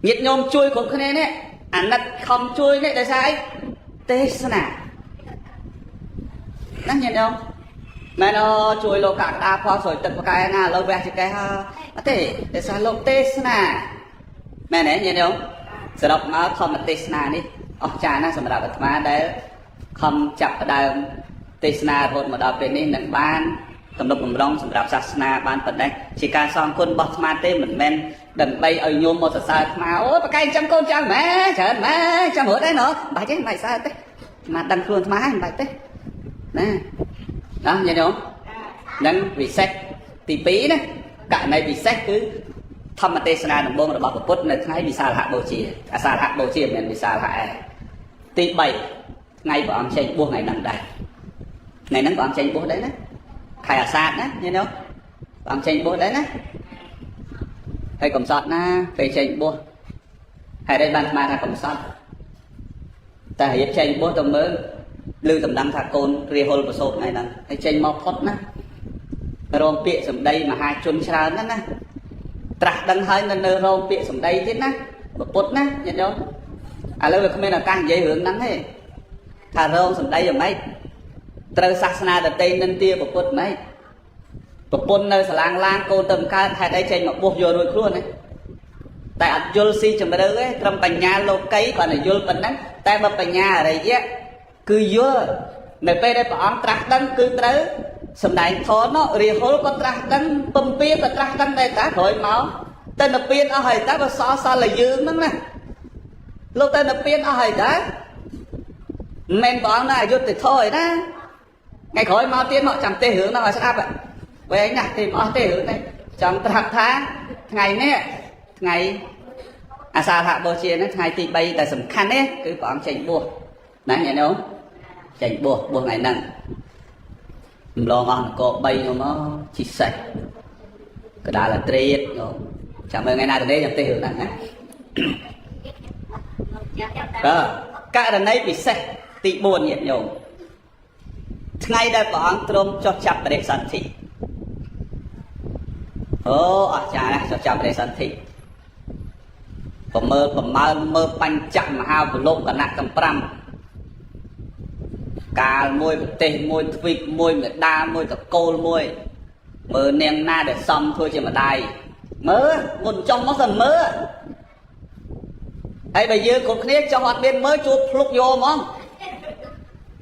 nhiệt nhôm chui cũng cái này anh đặt không chui này tại sao ấy tê na nó nhìn không mà nó chui lô cả đa pho sỏi tật cái na lô về cái ha thế tại sao lô tê na mẹ này nhìn không sẽ đọc nó không là tê na đi cha nó sẽ mà đọc mà để không chặt đào tê na rồi mà đọc về nên nâng ban tầm độc bầm rong sầm đạp sát ban phần đây chỉ cả song con bọt ma tê mình men đừng bay ở nhôm một sợi mà ôi bà cái trăm con trăm mẹ trời mẹ trăm hứa đấy nữa bài chứ mày sao thế mà đằng luôn má bài thế nè đó nhìn không nâng vì sách tỷ phí đấy cả này vì sách cứ thăm mà tê na đồng bông là bảo cốt này thấy vì sao hạ bầu chỉ sao hạ bầu chỉ mình vì sao hạ tỷ 7 ngày của ông tranh buông ngày nằm đây ngày nắng của ông tranh buông đấy đấy khai sát đấy nhìn không ông tranh buông đấy đấy hay cầm sọt na phải tranh buông hay đây ban mà là cầm sọt ta hiệp tranh buông tầm mới lưu tầm đăng thà côn ria hol của sốt này nè hay tranh mau thoát na rôm bịa sầm đây mà hai chun trà nữa nè trạc đăng hơi nên rôm bịa sầm đây thế nè một phút nè nhìn không lâu là không biết là càng dễ hướng nắng thế thà rôm sầm đây rồi mấy trời sát na đặt tên nên tia một phút mấy một phút nơi sàng lang côn tầm ca hay đây tranh một buộc vô rồi luôn này tại ăn vô si chừng mà đâu ấy trong bành nhà lô cây còn là vô bành nắng tại mà bành nhà ở đây chứ cứ vô nơi đây bảo ông trạc đăng cứ tới sầm đại thó nó rìa hố có trạc đăng bầm pia có trạc đăng đây tá khỏi máu tên là pin ở hơi tá có so là dương lắm nè lúc tên là pin ở hơi tá men bảo ông này vô thì thôi đó ngày khỏi máu tiên họ chẳng tê hướng nào mà sẽ áp ạ với anh nhạc thì họ tê hướng này trong trạc tháng ngày nè ngày sao hạ bồ chia nó ngày thì bay tại sầm khăn ấy cứ bảo ông chành buộc nãy nghe không chành buộc ngày nặng ម្លងអស់នគរ3នោះមកជីសេះកដាលត្រៀតនោះចាំមើលថ្ងៃណាទៅនេះចាំទេរឿងហ្នឹងណាករណីពិសេសទី4ញាតិញោមថ្ងៃដែលព្រះអង្គទ្រង់ចុះចាប់បដិសន្ធិអូអស្ចារ្យណាស់ចុះចាប់បដិសន្ធិប្រមើលមើលបញ្ចមហាវលោកគណៈទាំង5កាលមួយប្រទេសមួយទ្វីបមួយមេដាមួយតកូលមួយមើលនាងណាដែលសំធ្វើជាម្ដាយមើលមុនចុះមកសិនមើលហើយបើយើងគ្រប់គ្នាចុះអត់មានមើលជួបភ្លុកយកហ្មង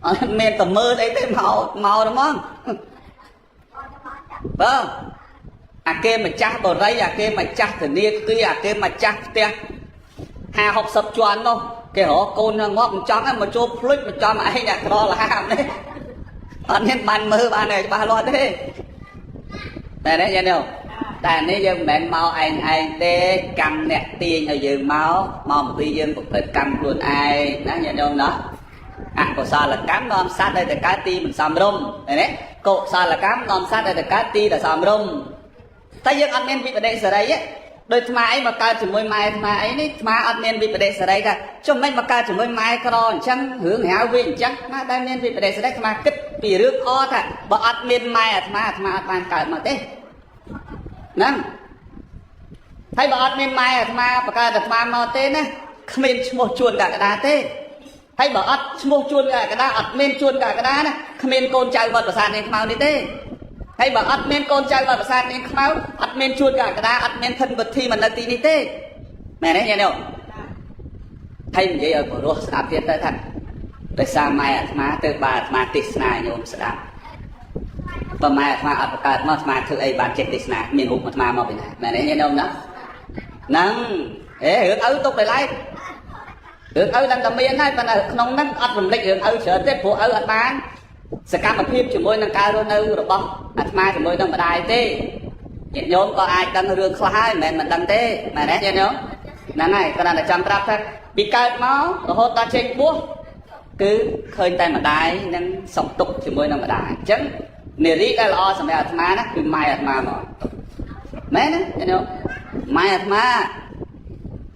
អត់មានតែមើលអីទេមកហ្មងបើអាគេម្ចាស់បរិយអាគេម្ចាស់ធនាគារអាគេម្ចាស់ផ្ទះ50-60ជាន់នោះគេរកកូនងាប់មិនចង់មកជួបភ្លុចមិនចំឯងអ្នកក្រលហាមនេះអត់មានបានមើលបានទេច្បាស់លាស់ទេតែនេះយ៉ាងនេះតែនេះយើងមិនមែនមកឯងទេកម្មអ្នកទាញឲ្យយើងមកអំពីយើងប្រព្រឹត្តកម្មខ្លួនឯងណាញាតិញោមណាអកុសលកម្មនាំសត្វឲ្យទៅកើតទីមិនសមរម្យឃើញទេកុសលកម្មនាំសត្វឲ្យទៅកើតទីដែលសមរម្យតែយើងអត់មានវិបដិសេរីទេដោយថ្មអីមកកើតជាមួយម៉ែថ្មអីនេះថ្មអត់មានវិបដិសេរីថាចុះមិនមកកើតជាមួយម៉ែក្រអញ្ចឹងរឿងហៅវាអញ្ចឹងណាដែលមានវិបដិសេរីថ្មគិតពីរឿងអថាបើអត់មានម៉ែអាថ្មអត់បានកើតមកទេហ្នឹងហើយបើអត់មានម៉ែអាថ្មបកើតអាថ្មមកទេណាគ្មានឈ្មោះជួនកក្កដាទេហើយបើអត់ឈ្មោះជួនកក្កដាអត់មានជួនកក្កដាណាគ្មានកូនចៅវត្តប្រាសាទនាងខ្មៅនេះទេហើយបើអត់មានកូនចៅវត្តប្រាសាទនាងខ្មៅអត់មានជួនកក្កដាអត់មានធិនវិធីមកនៅទីនេះទេមែនទេញាតិញោមហើយនិយាយឲ្យព្រោះស្ដាប់ទៀតទៅថាដោយសារម៉ែអាត្មាទៅបាទអាត្មាទេសនាញោមស្ដាប់បើម៉ែអាត្មាអត់បង្កើតមកអាត្មាធ្វើអីបានចេះទេសនាមានរូបអាត្មាមកពីណាមែនទេញាតិញោមណាហ្នឹងរឿងឪទុកតែឡែករឿងឪដឹងតែមានហើយប៉ុន្តែក្នុងហ្នឹងអត់រំលេចរឿងឪច្រើនទេព្រោះឪអត់បានសកម្មភាពជាមួយនឹងការរស់នៅរបស់អាត្មាជាមួយនឹងម្ដាយទេញាតិញោមក៏អាចដឹងរឿងខ្លះហើយមិនមែនមិនដឹងទេមែនទេញាតិញោមហ្នឹងហើយគ្រាន់តែចាំប្រាប់ថាពីកើតមករហូតដល់ចេញបួសគឺឃើញតែម្ដាយនឹងសុខទុក្ខជាមួយនឹងម្ដាយអញ្ចឹងនារីដែលល្អសម្រាប់អាត្មាណាគឺម៉ែអាត្មាមកមែនទេញាតិញោមម៉ែអាត្មា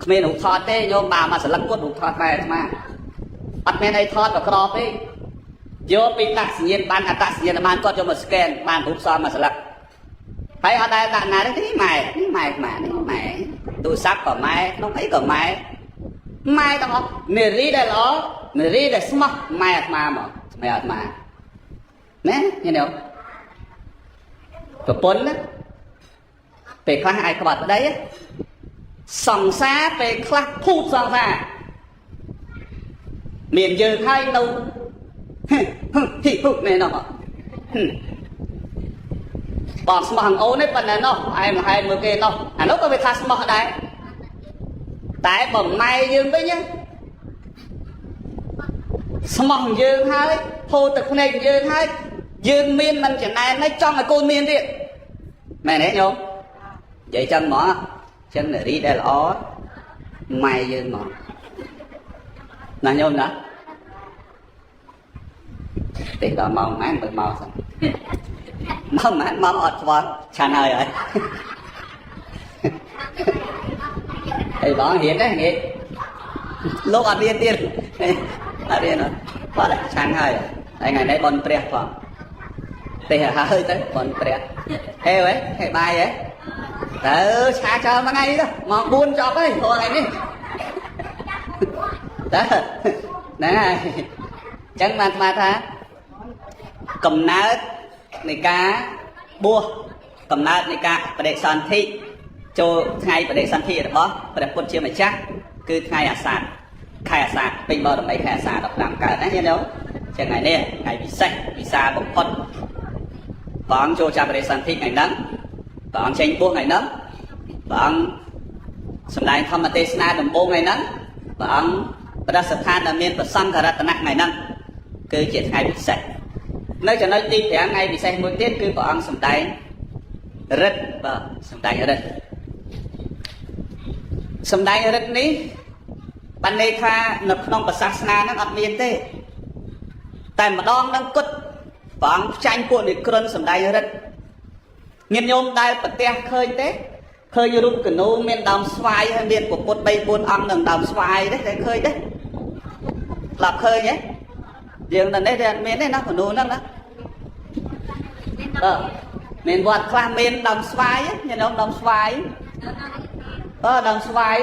គ្មានរូបថតទេញោមបានមកស្លឹកគាត់រូបថតម៉ែអាត្មាអត់មានអីថតប្រក្រទេយកពីតាក់សញ្ញាណបានអត្តសញ្ញាណបានគាត់យកមកស្កេនបានរូបសមមកស្លឹកហើយអត់ដែលដាក់ណាទេនេះម៉ែនេះម៉ែអាត្មានេះម៉ែទូរស័ព្ទក៏ម៉ែក្នុងអីក៏ម៉ែទាំងអស់នារីដែលល្អនារីដែលស្មោះម៉ែអាត្មាមកម៉ែអាត្មាណែញ៉ែប្រពន្ធណាពេលខ្លះអាចក្បត់ប្តីសង្សារពេលខ្លះភូតសង្សារមានយើងហើយនៅហ៊ីហ៊ុណែនោះបងស្មោះអងអូននេះប៉ុណ្ណេះនោះឯមហែមើលគេនោះអានោះក៏វាថាស្មោះដែរតែបើម៉ែយើងវិញស្មោះយើងហើយហូរទឹកភ្នែកយើងហើយយើងមានមិនចំណែនហើយចង់ឲ្យកូនមានទៀតមែនទេញោមនិយាយចឹងហ្មងចឹងនារីដែលល្អម៉ែយើងហ្មងណាញោមណាទេដល់ម៉ោងម៉ែមើលមកសិនម៉ោងម៉ែមកអត់ស្គាល់ឆានហើយហើយបងរៀនទេងាយលោកអត់រៀនទៀតអត់រៀនអត់បាទឆានហើយថ្ងៃនេះបនព្រះផងទេហើយទៅបនព្រះហេវហេបាយហេទៅឆាចោលមួយថ្ងៃទៅម៉ោង4ចប់ហើយព្រោះថ្ងៃនេះតើហ្នឹងហើយអញ្ចឹងបានស្មារថាកំណើតនៃការបួសកំណើតនៃការបដិសន្ធិចូលថ្ងៃបដិសន្ធិរបស់ព្រះពុទ្ធជាម្ចាស់គឺថ្ងៃអាសាឍខែអាសាឍពេញបរមីខែអាសាឍ15កើតណាញាតិញោមចឹងថ្ងៃនេះថ្ងៃពិសេសវិសាលបំផុតព្រះអង្គចូលចាប់បដិសន្ធិថ្ងៃហ្នឹងព្រះអង្គចេញបួសថ្ងៃហ្នឹងព្រះអង្គសម្ដែងធម្មទេសនាដំបូងថ្ងៃហ្នឹងព្រះអង្គប្រសិទ្ធថាមានប្រសង្ឃរតនៈថ្ងៃហ្នឹងគឺជាថ្ងៃពិសេសនៅចំណុចទី5ថ្ងៃពិសេសមួយទៀតគឺព្រះអង្គសម្ដែងរិទ្ធបាទសម្ដែងរិទ្ធនេះបានន័យថានៅក្នុងសាសនាហ្នឹងអត់មានទេតែម្ដងនឹងគត់ បងចាញ់ពួកនេះគ្រុនសំដែងរិទ្ធញាតិញោមដែលប្រទះឃើញទេឃើញរូបកណូមានដើមស្វាយហើយមានពុទ្ធ3 4អង្គនឹងដើមស្វាយទេតែឃើញទេស្លាប់ឃើញទេយើងនៅនេះតែអត់មានទេណាកណូហ្នឹងណាមានវត្តខ្លះមានដើមស្វាយញាតិញោមដើមស្វាយដើមស្វាយ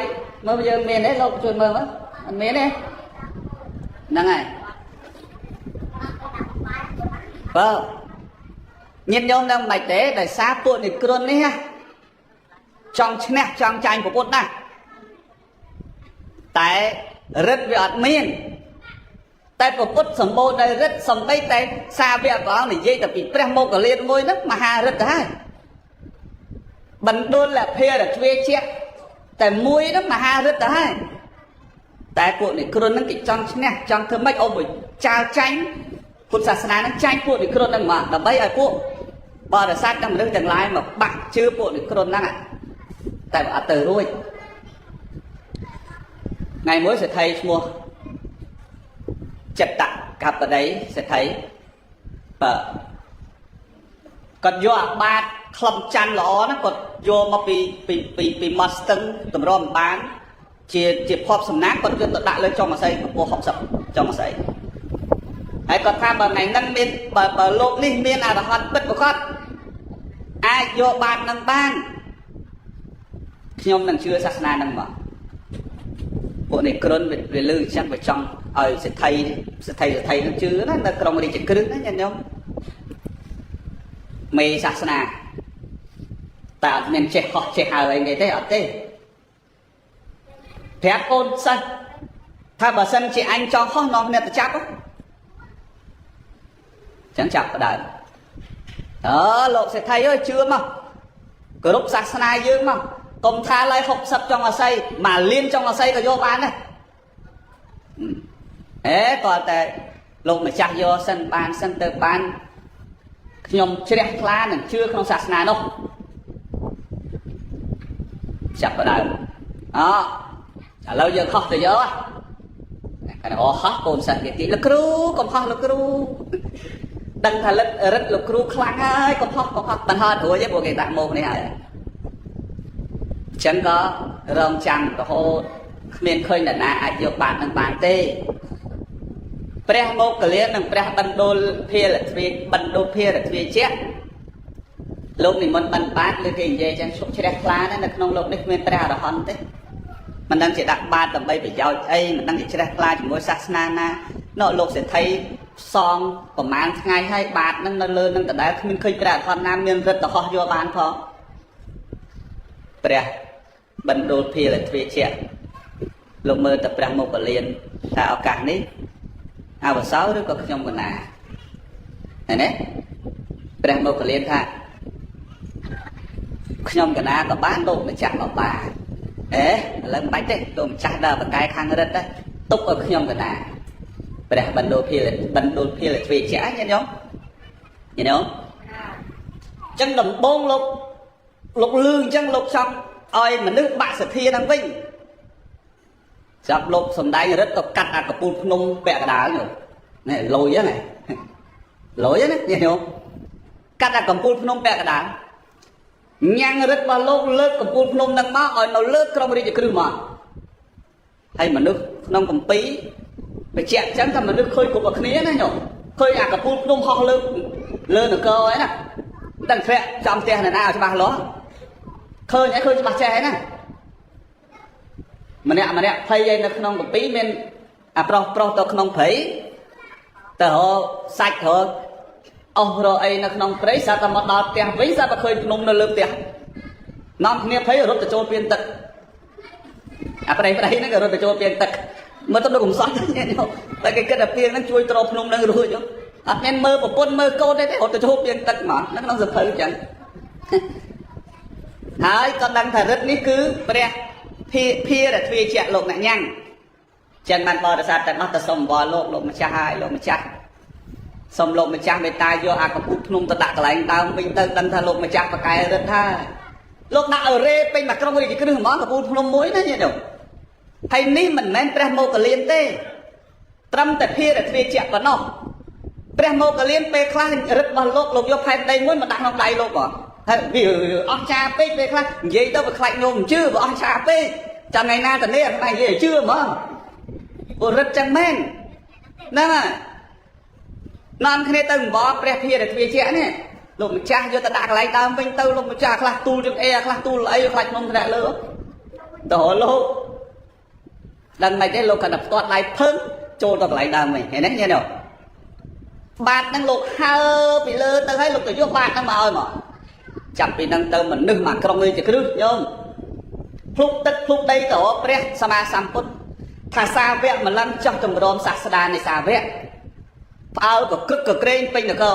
មើលយើងមានទេលោកជួយមើលមើលអត់មានទេហ្នឹងហើយញាតិញោមនឹងមិនទេដោយសារពួកនេះគ្រុននេះចង់ឈ្នះចង់ចាញ់ពុទ្ធណាតែរិទ្ធវាអត់មានតែពុទ្ធសម្បូរដោយរិទ្ធសំបីតែសាវកព្រះអង្គនិយាយតែពីព្រះមោគលានមួយហ្នឹងមហារិទ្ធទៅហើយបណ្ដុលលភារទ្វេជាតែមួយហ្នឹងមហារិទ្ធទៅហើយតែពួកនេះគ្រុនហ្នឹងគេចង់ឈ្នះចង់ធ្វើម៉េចអុំឲ្យចាលចាញ់ពុទ្ធសាសនាហ្នឹងចាញ់ពួកនេះគ្រុនហ្នឹងមកដើម្បីឲ្យពួកបរិស័ទទាំងមនុស្សទាំងឡាយមកបាក់ជឿពួកនេះគ្រុនហ្នឹងតែអត់ទៅរួចថ្ងៃមួយសេដ្ឋីឈ្មោះចិត្តកបដីសេដ្ឋីគាត់យកអាបាតក្លឹមច័ន្ទល្អណាគាត់យកមកពីមាត់ស្ទឹងតម្រាំបានជាភពសំណាងគាត់យកទៅដាក់លើចុងអាស័យកម្ពស់60ចុងអាស័យហើយគាត់ថាបើថ្ងៃហ្នឹងមានបើលោកនេះមានអរហន្តពិតប្រកបអាចយកបាតនឹងបានខ្ញុំនឹងជឿសាសនានឹងមកពួកនេះគ្រុនវាលឺអញ្ចឹងវាចង់ឲ្យសេដ្ឋីនឹងជឿណានៅក្រុងរាជក្រឹសណាញាតិញោមមេសាសនាតែអត់មានចេះហោះចេះហើអីទេអត់ទេប្រាប់កូនសិស្សថាបើសិនជាអញចង់ហោះនាំគ្នាទៅចាប់ចឹងចាប់ផ្ដើមលោកសេដ្ឋីអើយជឿមកគោរពសាសនាយើងមកកុំថាឡើយ60ចុងអាស័យមួយលានចុងអាស័យក៏យកបានដែរគាត់តែលោកម្ចាស់យកសិនបានសិនទៅបានខ្ញុំជ្រះថ្លានឹងជឿក្នុងសាសនានោះចាប់ផ្ដើមឥឡូវយើងខុសទៅយកគាត់ហោះកូនសិស្សគេទីលោកគ្រូកុំហោះលោកគ្រូដឹងថារិទ្ធលោកគ្រូខ្លាំងហើយកុំហោះបន្តហត់រួចទេពួកគេដាក់មកនេះហើយចឹងក៏រងចាំរហូតគ្មានឃើញនរណាអាចយកបាតនឹងបានទេព្រះមោគលាននិងព្រះបណ្ដុលភារទ្វេជាលោកនិមន្តបណ្ឌបាតលើគេនិយាយចឹងឈប់ជ្រះថ្លានៅក្នុងលោកនេះគ្មានព្រះអរហន្តទេមិនដឹងជាដាក់បាតដើម្បីប្រយោជន៍អីមិនដឹងជាជ្រះថ្លាជាមួយសាសនាណានៅលោកសេដ្ឋីសងប្រហែលថ្ងៃហើយបាតនឹងនៅលើនឹងដដែលគ្មានឃើញព្រះអរហន្តណាមានរិទ្ធទៅហោះយកបានផងព្រះបណ្ដុលភារទ្វេជាលោកមើលតែព្រះមោគលានថាឱកាសនេះអវសោឬក៏ខ្ញុំកណាឃើញទេព្រះមោគលានថាខ្ញុំកណាក៏បានលោកម្ចាស់ក៏បានឥឡូវមិនបាច់ទេលោកម្ចាស់ដើរបកែខាងរិទ្ធដែរទុកឲ្យខ្ញុំកណាព្រះបណ្ដុលភារទ្វេជាញាតិញោមចឹងដំបងលោកលឺអញ្ចឹងលោកចង់ឲ្យមនុស្សបាក់សទ្ធានឹងវិញចាប់លោកសំដែងរិទ្ធទៅកាត់អាកពូលភ្នំពាក់កណ្ដាលនេះលយហ្នឹងលយណាញាតិញោមកាត់អាកពូលភ្នំពាក់កណ្ដាលញ៉ាំងរិទ្ធរបស់លោកលើកកពូលភ្នំនឹងមកឲ្យនៅលើក្រុងរាជក្រឹសមកហើយមនុស្សក្នុងកម្ពីបញ្ជាក់អញ្ចឹងថាមនុស្សឃើញគ្រប់គ្នាណាញោមឃើញអាកពូលភ្នំហោះលើនគរហ្នឹងណាដឹងធ្លាក់ចំផ្ទះណាឲ្យច្បាស់លាស់ឃើញច្បាស់ចេះហើយណាម្នាក់ភ័យឯនៅក្នុងកម្ពីមានអាប្រុសទៅក្នុងព្រៃទៅរកសាច់រកអស់រកអីនៅក្នុងព្រៃស្រាប់តែមកដល់ផ្ទះវិញស្រាប់តែឃើញភ្នំនៅលើផ្ទះនាំគ្នាភ័យរត់ទៅចូលពៀនទឹកអាប្តីហ្នឹងក៏រត់ទៅចូលពៀនទឹកមើលទៅដូចកំសត់តែគេគិតថាពៀនហ្នឹងជួយទ្រភ្នំហ្នឹងរួចអត់មានមើលប្រពន្ធមើលកូនទេរត់ទៅចូលពៀនទឹកមកនៅក្នុងសភៅអញ្ចឹងហើយក៏ដឹងថារិទ្ធនេះគឺព្រះភារទ្វេជាលោកអ្នកញ៉ាំងចឹងបានបរិស័ទតែអស់ទៅសុំអង្វរលោកម្ចាស់ហើយលោកម្ចាស់សុំលោកម្ចាស់មេត្តាយកអាកពូលភ្នំទៅដាក់កន្លែងដើមវិញទៅដឹងថាលោកម្ចាស់បកែរិទ្ធថាលោកដាក់ឲ្យរេពេញមកក្រុងរាជក្រឹសហ្មងកពូលភ្នំមួយណាញាតិញោមហើយនេះមិនមែនព្រះមោគលានទេត្រឹមតែភារទ្វេជាប៉ុណ្ណោះព្ ព្រះមកកលៀនពេលខ្លះរឹតរបស់លោកយកផែនដីមួយមកដាក់ក្នុងដៃលោកបងហើយវាអស់ចាពេកពេលខ្លះនិយាយទៅវាខ្លាចញោមជឿវាអស់ចាពេកចាំថ្ងៃណាទៅនេះថ្ងៃនិយាយជឿហ្មងអូរឹតចឹងមែនហ្នឹងហើយនាំគ្នាទៅអំបរព្រះភិរិទ្វាជានេះលោកម្ចាស់យកទៅដាក់កន្លែងដើមវិញទៅលោកម្ចាស់ខ្លះទូលជើងអេខ្លះទូលអីខ្លាចក្នុងថ្នាក់លើទៅលោកដឹងមិនទេលោកគាត់តែផ្ទាត់ដៃភឹងចូលទៅកន្លែងដើមវិញឃើញទេញ៉ែនោះបាតហ្នឹងលោកហើពីលើទៅឲ្យលោកទៅយកបាតហ្នឹងមកឲ្យមកចាប់ពីហ្នឹងទៅមនុស្សមកក្រុងនេះជាគ្រឹះញោមភ្លុកទឹកភ្លុកដីទៅព្រះសម្មាសម្ពុទ្ធថាសាវកម្លឹងចោះចម្រោមសាស្តានៃសាវកផ្អើលក៏ក្រឹកក៏ក្រែងពេញនគរ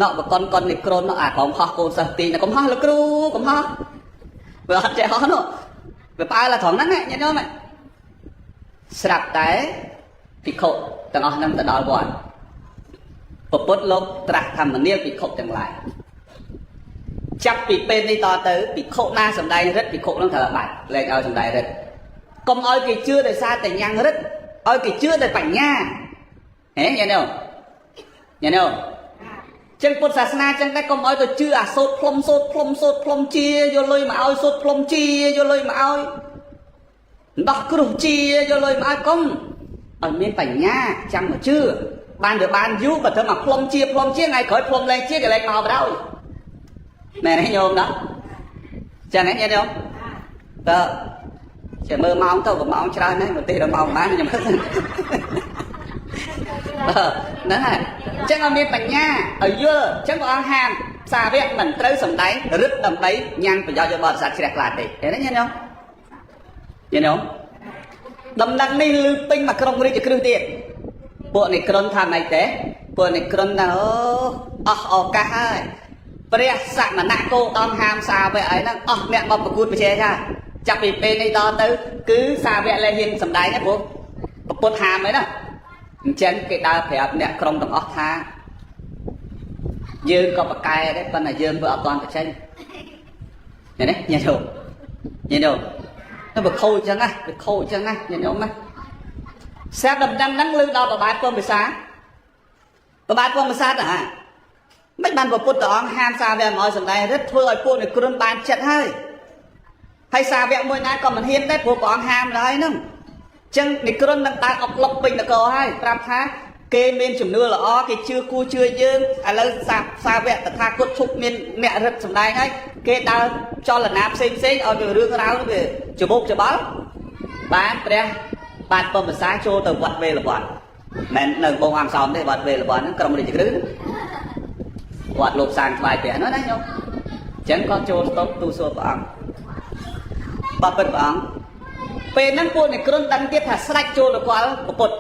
ណក់បកកុននេះក្រុនអាក្រុមហោះកូនសិស្សទីកុំហោះលោកគ្រូកុំហោះវាអត់ចេះហោះនោះវាផ្អើលត្រង់ហ្នឹងញ៉ែញោមស្រាប់តែភិក្ខុទាំងអស់ហ្នឹងទៅដល់វត្តពុទ្ធលោកត្រាស់ធម្មនាលភិក្ខុទាំងឡាយចាប់ពីពេលនេះតទៅភិក្ខុណាសំដែងរិទ្ធភិក្ខុនឹងត្រូវបាត់លែងឲ្យសំដែងរិទ្ធកុំឲ្យគេជឿដោយសារតែញ៉ាំងរិទ្ធឲ្យគេជឿដោយបញ្ញាហេញ៉ែនោះញ៉ែនោះចឹងពុទ្ធសាសនាចឹងដែរកុំឲ្យទៅជឿអាសូត្រផ្លុំសូត្រផ្លុំសូត្រផ្លុំជាយកលុយមកឲ្យសូត្រផ្លុំជាយកលុយមកឲ្យដោះគ្រោះជាយកលុយមកឲ្យកុំឲ្យមានបញ្ញាចាំមកជឿបានទៅបានយូរបើធ្វើមកផ្លុំជាថ្ងៃក្រោយផ្លុំលែងជាក៏លែងមកបដ ாய் មែនទេញោមណាចឹងហ៎ញ៉ែញោមតើជាមើលម៉ោងទៅក៏ម៉ោងច្រើនដែរប្រទេសដល់ម៉ោងបានខ្ញុំហ្នឹងហើយចឹងឲ្យមានបញ្ញាឲ្យយល់ចឹងព្រះអង្គហាមសាវកមិនត្រូវសំដែងរឹតដើម្បីញ៉ាំងប្រយោជន៍យកបរិស័ទជ្រះថ្លាទេឃើញទេញ៉ែញោមដំណឹងនេះលឺពេញមកក្រុងរាជគ្រឹះទៀតពួកនេះក្រុនថាម៉េចទេពួកនេះក្រុនថាអស់ឱកាសហើយព្រះសមណៈគោតមហាមសាវកអីហ្នឹងអស់អ្នកមកប្រកួតប្រជែងហើយចាប់ពីពេលនេះដល់ទៅគឺសាវកលែងហ៊ានសំដែងទេព្រោះពុទ្ធហាមអីណាអញ្ចឹងគេដើរប្រាប់អ្នកក្រុមទាំងអស់ថាយើងក៏ប្រកែដែរប៉ុន្តែយើងវាអត់ទាន់ប្រជែងឃើញទេញ៉ែញោមទៅបខូចអញ្ចឹងណាបខូចអញ្ចឹងណាញ៉ែញោមណាស្រាប់ដំណឹងហ្នឹងលឺដល់ប្របាទពំពិសាទៅហ่าមិនបានពុទ្ធអង្គហាមសាវកមកឲ្យសំដែងរិទ្ធធ្វើឲ្យពួកនេះគ្រុនបានចិត្តហើយសាវកមួយណាក៏មិនហ៊ានដែរព្រោះព្រះអង្គហាមដែរហ្នឹងអញ្ចឹងនេះគ្រុននឹងដើរអុកលុកពេញនគរហើយប្រាប់ថាគេមានជំនឿល្អគេជឿគួរជឿយើងឥឡូវសាវកតថាគតឈប់មានអ្នករិទ្ធសំដែងហើយគេដើរចលនាផ្សេងឲ្យវារឿងរ៉ាវវាច្បុកច្បល់បានព្រះបាទពំភាសាចូលទៅវត្តវេលវត្តមិននៅបងអង្គសំទេវត្តវេលវត្តហ្នឹងក្រុមរាជគ្រឹះវត្តលោកសាងថ្វាយព្រះនោះណាញោមអញ្ចឹងក៏ចូលស្តុបទូសួរព្រះអង្គបបិទ្ធព្រះអង្គពេលហ្នឹងពួកអ្នកគ្រុនដឹងទៀតថាស្ដេចចូលនគរពុទ្ធ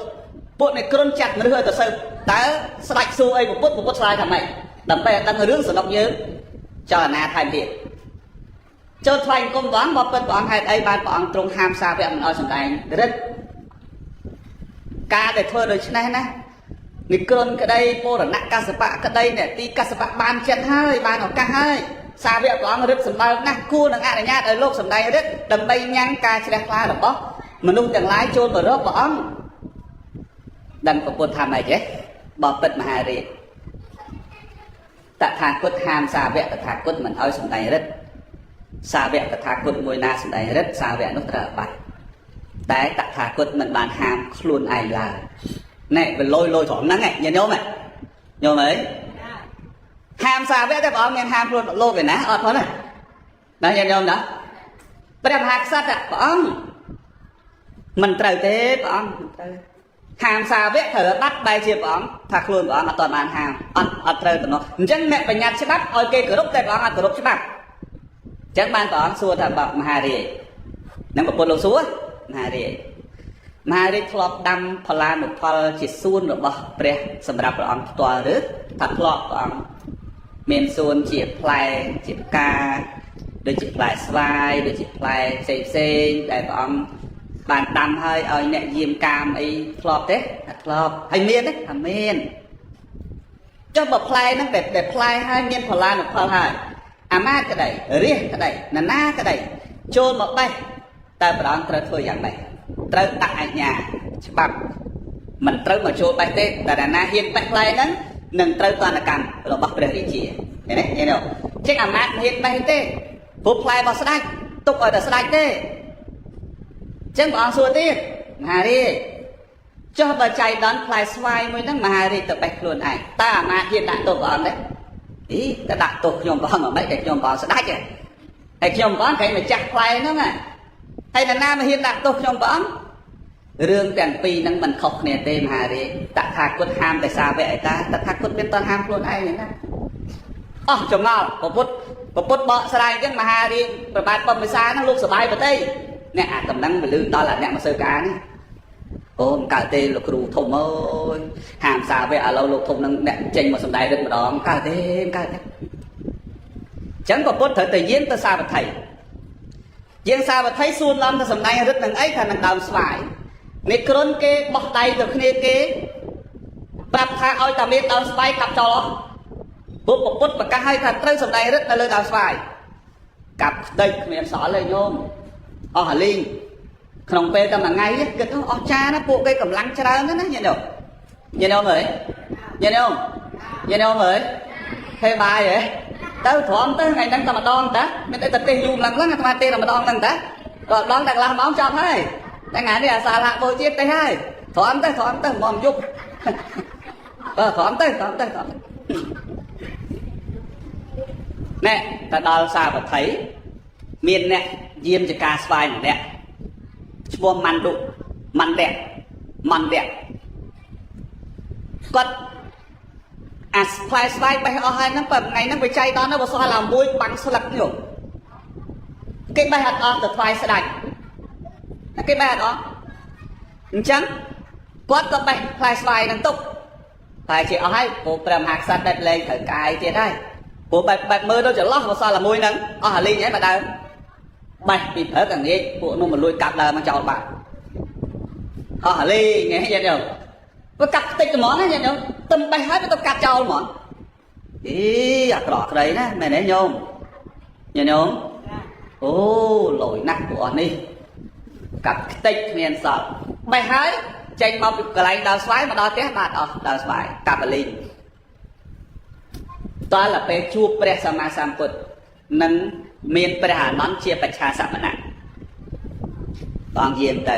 ពួកអ្នកគ្រុនចាត់មនុស្សឲ្យទៅសើតើស្ដេចសួរអីពុទ្ធឆ្លើយថាម៉េចដើម្បីឲ្យដឹងរឿងសំណុកយើងចលនាថែមទៀតចូលថ្លែងគុំព្រះអង្គបបិទ្ធព្រះអង្គហេតុអីបានព្រះអង្គទ្រង់ហាមសាវកមិនឲ្យសម្ដែងរិទ្ធការដែលធ្វើដូច្នេះណានិក្រនក្តីពរណកសបៈក្តីអ្នកទីកសបៈបានចិត្តហើយបានឱកាសហើយសាវកព្រះអង្គរឹតសម្បើមណាស់គួរនឹងអនុញ្ញាតឲ្យលោកសម្ដែងរឹតដើម្បីញ៉ាំងការជ្រះថ្លារបស់មនុស្សទាំងឡាយចូលទៅរកព្រះអង្គដឹងពុទ្ធថាម៉េចទេបបិទ្ធមហារាជតថាគតហាមសាវកតថាគតមិនឲ្យសម្ដែងរឹតសាវកតថាគតមួយណាសម្ដែងរឹតសាវកនោះត្រូវបាត់តែតថាគតមិនបានហាមខ្លួនឯងឡើយណែវាលយត្រង់ហ្នឹងញោមញោមអើយហាមសាវកតែព្រះអង្គមានហាមខ្លួនលោកឯណាអត់ផងណាញោមណាព្រះមហាក្សត្រព្រះអង្គមិនត្រូវទេព្រះអង្គមិនត្រូវហាមសាវកត្រូវបាត់បែរជាព្រះអង្គថាខ្លួនព្រះអង្គអត់បានហាមអត់ត្រូវតំណអញ្ចឹងអ្នកបញ្ញត្តិច្បាប់ឲ្យគេគោរពតែព្រះអង្គអត់គោរពច្បាប់អញ្ចឹងបានព្រះអង្គសួរថាមហារាជនឹងប្រពន្ធលោកសួរមហារាជធ្លាប់ដាំផលានុផលជាសួនរបស់ព្រះសម្រាប់ព្រះអង្គផ្ទាល់ឬថាធ្លាប់ព្រះអង្គមានសួនជាផ្លែជាផ្កាដូចជាផ្លែស្វាយដូចជាផ្លែផ្សេងដែលព្រះអង្គបានដាំឲ្យអ្នកយាមកាមអីធ្លាប់ទេថាធ្លាប់ហើយមានទេថាមានចុះបើផ្លែហ្នឹងតែផ្លែហើយមានផលានុផលហើយអាមាត្យក្តីរាជក្តីណានាក្តីចូលមកបេះតែព្រះអង្គត្រូវធ្វើយ៉ាងម៉េចត្រូវដាក់អាជ្ញាច្បាប់មិនត្រូវមកចូលបេះទេតែណាហ៊ានបេះផ្លែហ្នឹង នឹងត្រូវតនកម្មរបស់ព្រះរាជាឃើញទេឃើញទេចឹងអាមាត្យហ៊ានបេះទេព្រោះផ្លែរបស់ស្ដេចទុកឲ្យតែស្ដេចទេចឹងព្រះអង្គសួរទៀតមហារាជចុះបើចៃដន្យផ្លែស្វាយមួយហ្នឹងមហារាជទៅបេះខ្លួនឯងតើអាមាត្យហ៊ានដាក់ទោសព្រះអង្គទេអីតែដាក់ទោសខ្ញុំព្រះអង្គមិនតែខ្ញុំព្រះអង្គស្ដេចទេហើយខ្ញុំព្រះអង្គគេម្ចាស់ផ្លែហ្នឹងហើយនរណាមកហ៊ានដាក់ទោសខ្ញុំព្រះអង្គរឿងទាំងពីរហ្នឹងមិនខុសគ្នាទេមហារាជតថាគតហាមតែសាវកឯតាតថាគតមានតហាមខ្លួនឯងណាអស់ចម្ងល់ពុទ្ធបកស្រាយអញ្ចឹងមហារាជប្របាទបំពិសាហ្នឹងលោកសបាយប្រតិអ្នកអាតំណឹងពលឺដល់អាអ្នកមកសើការនេះអូនកើតទេលោកគ្រូធំអើយហាមសាវកឥឡូវលោកធំនឹងអ្នកចេញមកសំដែងរឹតម្ដងកើតទេកើតទេអញ្ចឹងពុទ្ធត្រូវតែយាងទៅសាវត្ថីយាងសាវត្ថីសួរឡំទៅសំដែងរឹតនឹងអីថានឹងដើមស្វាយនេះគ្រុនគេបោះដៃទៅគ្នាគេប្រាប់ថាឲ្យតាមានដើមស្វាយកាប់ចោលអស់ពុទ្ធប្រកាសឲ្យថាត្រូវសំដែងរឹតនៅលើដើមស្វាយកាប់ខ្ទេចគ្មានសល់ទេញោមអស់អាលីងក្នុងពេលតែមួយថ្ងៃគិតអស់ចាណាពួកគេកម្លាំងច្រើនណាស់ញាតិញោមញាតិញោមអើយញាតិញោមអើយហេបាយហ៎ទៅព្រមទៅថ្ងៃហ្នឹងតែម្ដងតាមានអីតែទេសយូរឡើងអាត្មាទេតែម្ដងហ្នឹងតាដល់ម្ដងតែកន្លះម៉ោងចប់ហើយតែថ្ងៃនេះអាសាលហបូជាទេហើយព្រមទៅមកយប់ព្រមទៅណែទៅដល់សាវត្ថីមានអ្នកយាមចការស្វាយម្នាក់ឈ្មោះម៉ាន់ដៈគាត់អាផ្លែស្វាយបេះអស់ហើយហ្នឹងបើថ្ងៃហ្នឹងវាចៃដល់ទៅបើសល់តែមួយបាំងស្លឹកញោមគេបេះអត់អស់ទៅថ្វាយស្ដេចគេបេះអត់អស់អញ្ចឹងគាត់ក៏បេះផ្លែស្វាយហ្នឹងទុកតែជាអស់ហើយព្រោះព្រះមហាក្សត្រដេតលែងត្រូវកាយទៀតហើយព្រោះបែបមើលទៅចន្លោះបើសល់តែមួយហ្នឹងអស់អាលីងហើយបើដើមបេះពីព្រឹកអាងាចពួកនោះមកលួចកាប់ដើមមកចោលបាត់អស់អាលីងហ៎ញាតិញោមវាកាប់តិចតែហ្មងណាញាតិញោមទឹមបេះហើយទៅកាប់ចោលហ្មងអីអាក្រក់ក្តីណាមែនទេញោមញាតិញោមអូលយណាស់ពួកអស់នេះកាប់ខ្ទេចគ្មានសល់បេះហើយចេញមកពីកន្លែងដើរស្វាយមកដល់ផ្ទះបាត់អស់ដើរស្វាយកាប់អាលីងតើដល់ពេលជួបព្រះសម្មាសម្ពុទ្ធនឹងមានព្រះអានន្ទជាបច្ឆាសមណៈបងយាមទៅ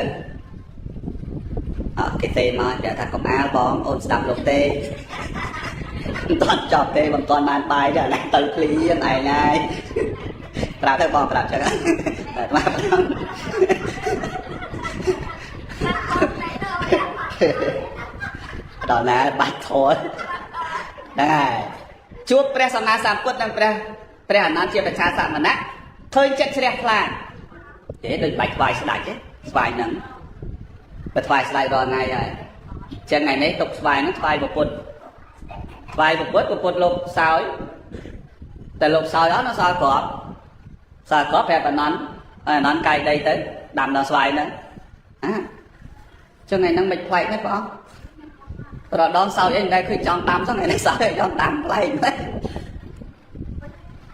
គេទេមកតែថាកុំអាលបងអូនស្ដាប់លោកទេមិនតន់ចប់ទេមិនតន់បានបាយទេអានេះទៅឃ្លីឯងហើយប្រាប់ទៅបងប្រាប់ចឹងតែមកដល់ណាបាច់ធន់ដែរជួបព្រះសម្មាសម្ពុទ្ធនិងព្រះអានន្ទជាបច្ឆាសមណៈឃើញចិត្តជ្រះថ្លាទេដូចបាច់ថ្វាយស្ដេចទេស្វាយហ្នឹងបើថ្វាយស្ដេចរាល់ថ្ងៃហើយចឹងថ្ងៃនេះទុកស្វាយហ្នឹងថ្វាយពុទ្ធលោកសោយតែលោកសោយអត់នៅសល់ក្របប្រាប់អានន្ទកាយដីទៅដាំដល់ស្វាយហ្នឹងចឹងថ្ងៃហ្នឹងមិនផ្លែកទេបងប្រដងសោយអីមិនដែលឃើញចង់ដាំហ្នឹងថ្ងៃនេះសោយចង់ដាំផ្លែកទេ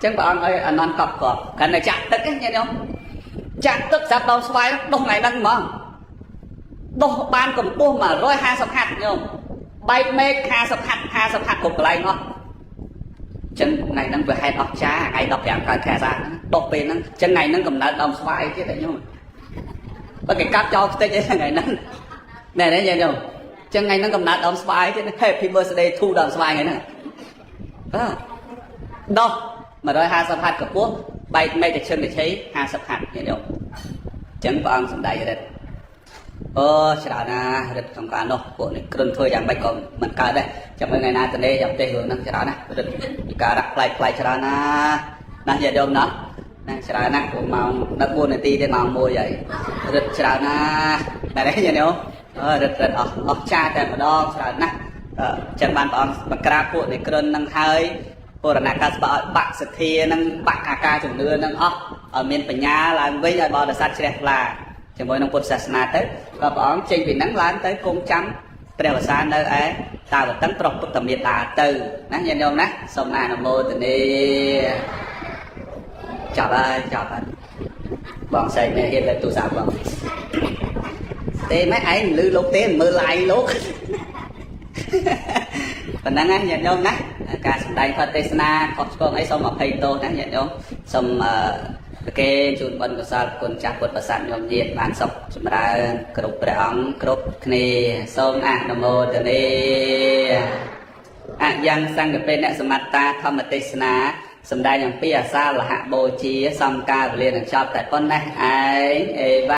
ចឹងព្រះអង្គឲ្យអានន្ទកប់កាន់តែចាក់ទឹកញាតិញោមចាក់ទឹកស្រាប់ដល់ស្វាយដុសថ្ងៃហ្នឹងហ្មងដុសបានកម្ពស់150ហាត់ញោមបែកមេឃ50ហាត់គ្រប់កន្លែងអស់ចឹងថ្ងៃហ្នឹងវាហេតុអស្ចារ្យថ្ងៃ15កើតខែសាដុសពេលហ្នឹងចឹងថ្ងៃហ្នឹងកំណើតដើមស្វាយទៀតញោមបើគេកាប់ចោលខ្ទេចឯថ្ងៃហ្នឹងណែញាតិញោមចឹងថ្ងៃហ្នឹងកំណើតដើមស្វាយទៀត Happy birthday to ដើមស្វាយថ្ងៃហ្នឹងដុស150ហាត់កម្ពស់បែកមេឃទៅឈិនទៅឆៃ50ហាត់ញាតិញោមចឹងព្រះអង្គសម្ដែងរិទ្ធអូច្រើនណាស់រិទ្ធក្នុងការនោះពួកនេះគ្រុនធ្វើយ៉ាងម៉េចក៏មិនកើតដែរចាំមើលថ្ងៃណាទៅនេះចាំទេរឿងហ្នឹងច្រើនណាស់រិទ្ធពីការៈផ្លែកច្រើនណាស់ញាតិញោមណាច្រើនណាស់ពួកម៉ោង14នាទីទេម៉ោង1ហើយរិទ្ធច្រើនណាស់តែនេះញាតិញោមរិទ្ធអស់ចាតែម្ដងច្រើនណាស់ចឹងបានព្រះអង្គបង្ក្រាបពួកនេះគ្រុនហ្នឹងហើយពរណកាសបឲ្យបាក់សទ្ធានឹងបាក់អាការជំនឿនឹងអស់ឲ្យមានបញ្ញាឡើងវិញឲ្យបរិស័ទជ្រះថ្លាជាមួយនឹងពុទ្ធសាសនាទៅក៏ព្រះអង្គចេញពីហ្នឹងឡើងទៅគង់ចាំព្រះវស្សានៅឯតាវតឹងប្រុសពុទ្ធមេត្តាទៅណាញាតិញោមណាសូមអនុមោទនាចាប់ហើយបងស្រីនេះហ៊ានទៅទូរស័ព្ទបងទេម៉េចឯងលឺលោកទេមើលឡាយលោក ប៉ុណ្ណឹងណាញាតិញោមណាការសម្ដែងផទេសនាខុសឆ្គងអីសូមអភ័យទោសណាញាតិញោមសូមប្រគេនជូនបុណ្យកុសលគុណចាស់ពុទ្ធបរិស័ទញោមញាតិបានសុខចម្រើនគ្រប់ព្រះអង្គគ្រប់គ្នាសូមអនុមោទនាអយ៉ាងសង្ឃពេអ្នកសមត្តាធម្មទេសនាសម្ដែងអំពីអាសាលហបូជាសំការវេលានឹងចប់តែប៉ុណ្ណេះឯងអេវ៉ា